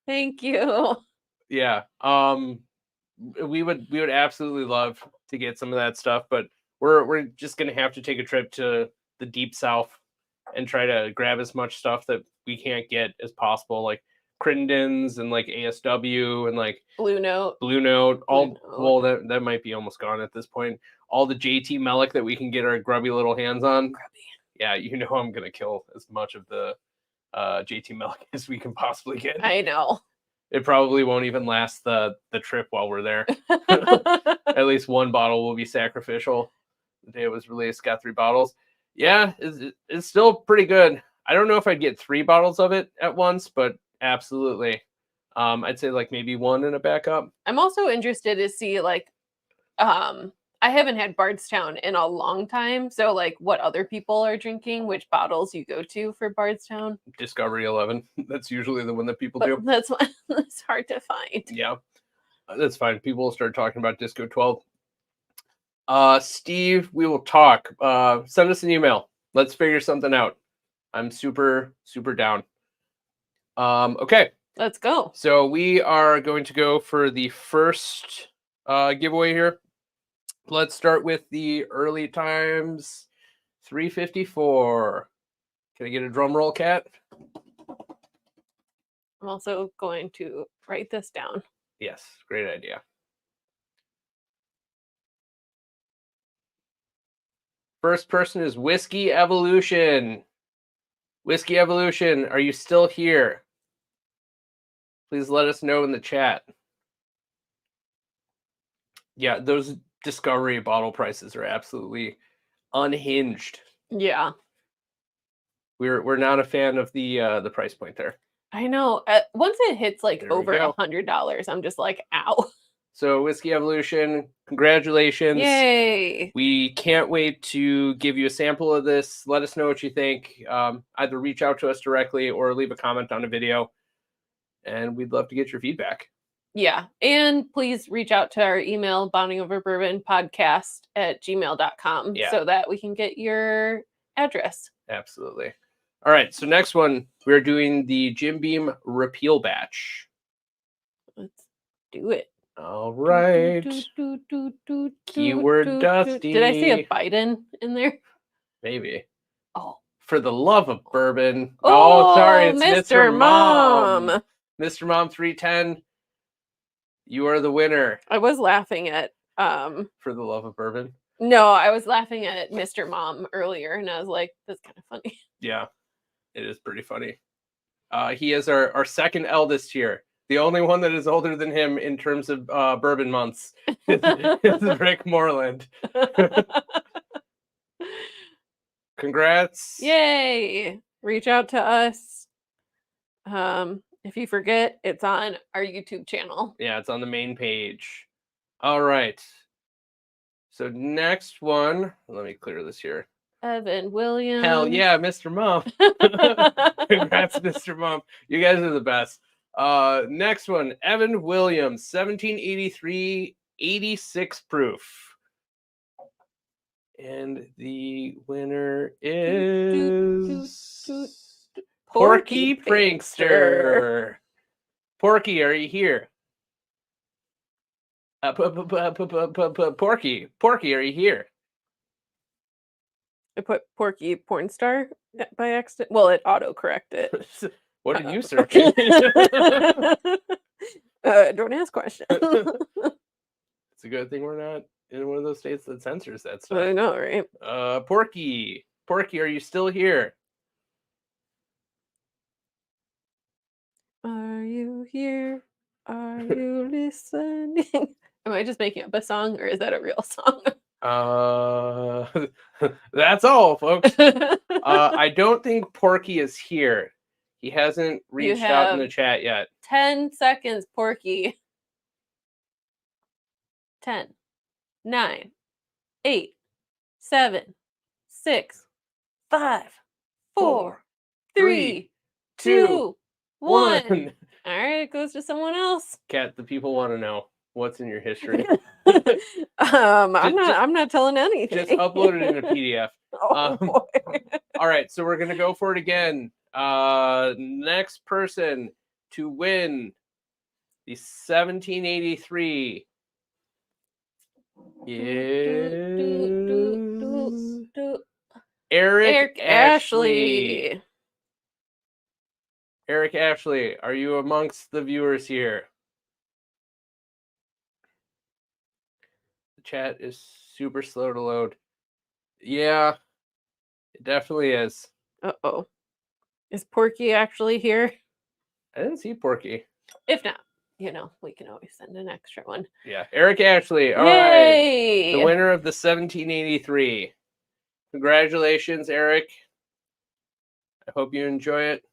Thank you. Yeah. We would absolutely love to get some of that stuff, but we're just gonna have to take a trip to the deep south and try to grab as much stuff that we can't get as possible, like Crittenden's and like ASW and like Blue Note. Well, that might be almost gone at this point. All the JT Mellick that we can get our grubby little hands on. Grubby. Yeah, you know I'm gonna kill as much of the JT Mellick as we can possibly get. I know. It probably won't even last the trip while we're there. At least one bottle will be sacrificial. The day it was released, got 3 bottles. Yeah, it's still pretty good. I don't know if I'd get 3 bottles of it at once, but absolutely. I'd say like maybe 1 in a backup. I'm also interested to see like, I haven't had Bardstown in a long time. So like what other people are drinking, which bottles you go to for Bardstown. Discovery 11. That's usually the one that people do. That's hard to find. Yeah. That's fine. People will start talking about Disco 12. Steve, we will talk. Send us an email. Let's figure something out. I'm super, super down. Okay. Let's go. So we are going to go for the first giveaway here. Let's start with the early times 354. Can I get a drum roll, Kat? I'm also going to write this down. Yes, great idea. First person is Whiskey Evolution. Whiskey Evolution, are you still here? Please let us know in the chat. Yeah, those Discovery bottle prices are absolutely unhinged. Yeah. We're not a fan of the price point there. I know. Once it hits like There we over go. $100, I'm just like, ow. So Whiskey Evolution, congratulations. Yay. We can't wait to give you a sample of this. Let us know what you think. Either reach out to us directly or leave a comment on a video. And we'd love to get your feedback. Yeah. And please reach out to our email, bondingoverbourbonpodcast@gmail.com, Yeah. so that we can get your address. Absolutely. All right. So next one, we're doing the Jim Beam repeal batch. Let's do it. All right. Keyword Dusty. Did I see a Biden in there? Maybe. Oh. For the love of bourbon. Oh, sorry. It's Mr. Mom. Mr. Mom 310. You are the winner. I was laughing at For the love of bourbon. No, I was laughing at Mr. Mom earlier, and I was like, that's kind of funny. Yeah, it is pretty funny. He is our second eldest here. The only one that is older than him in terms of bourbon months is Rick Moreland. Congrats. Yay. Reach out to us. If you forget, it's on our YouTube channel. Yeah, it's on the main page. All right. So next one, let me clear this here. Evan Williams. Hell yeah, Mr. Mom. Congrats, Mr. Mom. You guys are the best. Next one, Evan Williams, 1783, 86 proof. And the winner is Porky Prankster. Porky, are you here? Porky, are you here? I put Porky porn star by accident. Well, it auto-corrected. What did you search? Don't ask questions. It's a good thing we're not in one of those states that censors that stuff. I know, right? Porky, are you still here? Are you here? Are you listening? Am I just making up a song, or is that a real song? That's all, folks. I don't think Porky is here. He hasn't reached out in the chat yet. 10 seconds, Porky. 10, 9, 8, 7, 6, 5, 4, 3, 2, 1. All right, it goes to someone else. Kat, the people want to know what's in your history. I'm not telling anything. Just upload it in a PDF. Oh, boy. All right, so we're gonna go for it again. Next person to win the 1783 is Eric Ashley. Eric Ashley, are you amongst the viewers here? The chat is super slow to load. Yeah, it definitely is. Uh-oh. Is Porky actually here? I didn't see Porky. If not, we can always send an extra one. Yeah, Eric Ashley. All Yay! right. The winner of the 1783. Congratulations, Eric. I hope you enjoy it.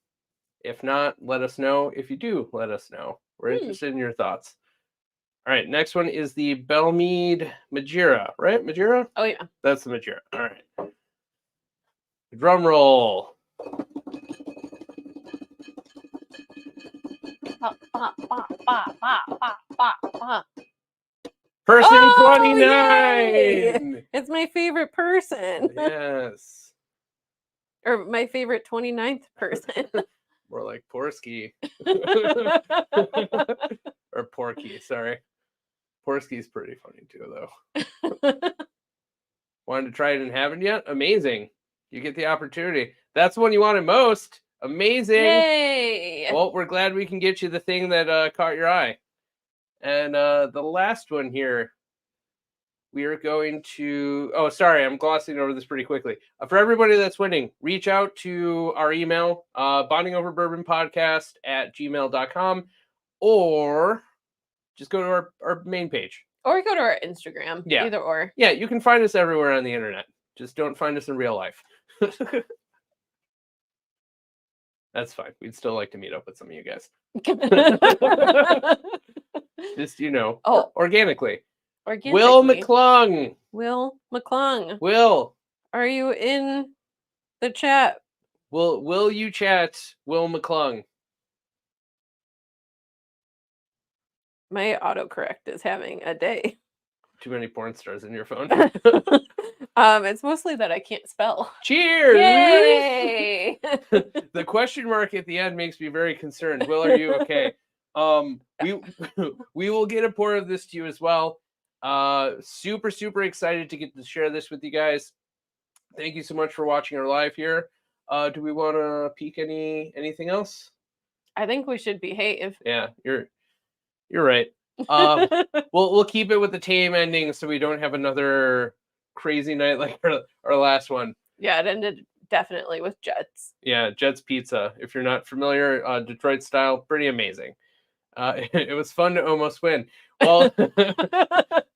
If not, let us know. If you do, let us know. We're interested in your thoughts. All right, next one is the Belle Meade Madeira, right? Madeira? Oh, yeah. That's the Madeira. All right. Drum roll. Person Oh, 29. yay! It's my favorite person. Yes. Or my favorite 29th person. More like Porsky. Or Porky, sorry. Porsky's pretty funny too, though. Wanted to try it and haven't yet? Amazing. You get the opportunity. That's the one you wanted most. Amazing. Yay! Well, we're glad we can get you the thing that caught your eye. And the last one here, we are going to... Oh, sorry, I'm glossing over this pretty quickly. For everybody that's winning, reach out to our email, bondingoverbourbonpodcast@gmail.com, or just go to our main page. Or go to our Instagram. Yeah. Either or. Yeah, you can find us everywhere on the internet. Just don't find us in real life. That's fine. We'd still like to meet up with some of you guys. Just, organically. Will McClung. Will McClung. Will. Are you in the chat? Will you chat Will McClung? My autocorrect is having a day. Too many porn stars in your phone. It's mostly that I can't spell. Cheers! Yay! The question mark at the end makes me very concerned. Will, are you okay? We will get a pour of this to you as well. Super, super excited to get to share this with you guys. Thank you so much for watching our live here. Do we want to peek anything else? I think we should behave. Yeah, you're right. We'll keep it with the tame ending so we don't have another crazy night like our last one. Yeah, it ended definitely with Jets. Yeah, Jets Pizza. If you're not familiar, Detroit style, pretty amazing. It was fun to almost win. Well,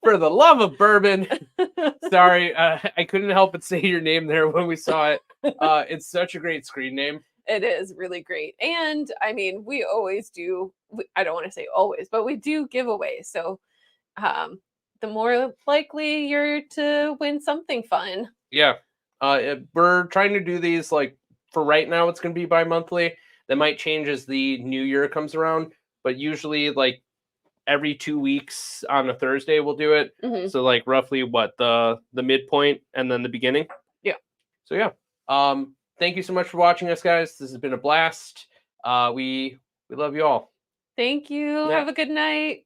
for the love of bourbon, sorry, I couldn't help but say your name there when we saw it. It's such a great screen name. It is really great. And I mean, we always do, I don't want to say always, but we do giveaways. So the more likely you're to win something fun. Yeah. We're trying to do these, like, for right now, it's going to be bi-monthly. That might change as the new year comes around. But usually, like, every 2 weeks on a Thursday, we'll do it. Mm-hmm. So, like, roughly, the midpoint and then the beginning? Yeah. So, yeah. Thank you so much for watching us, guys. This has been a blast. We love you all. Thank you. Yeah. Have a good night.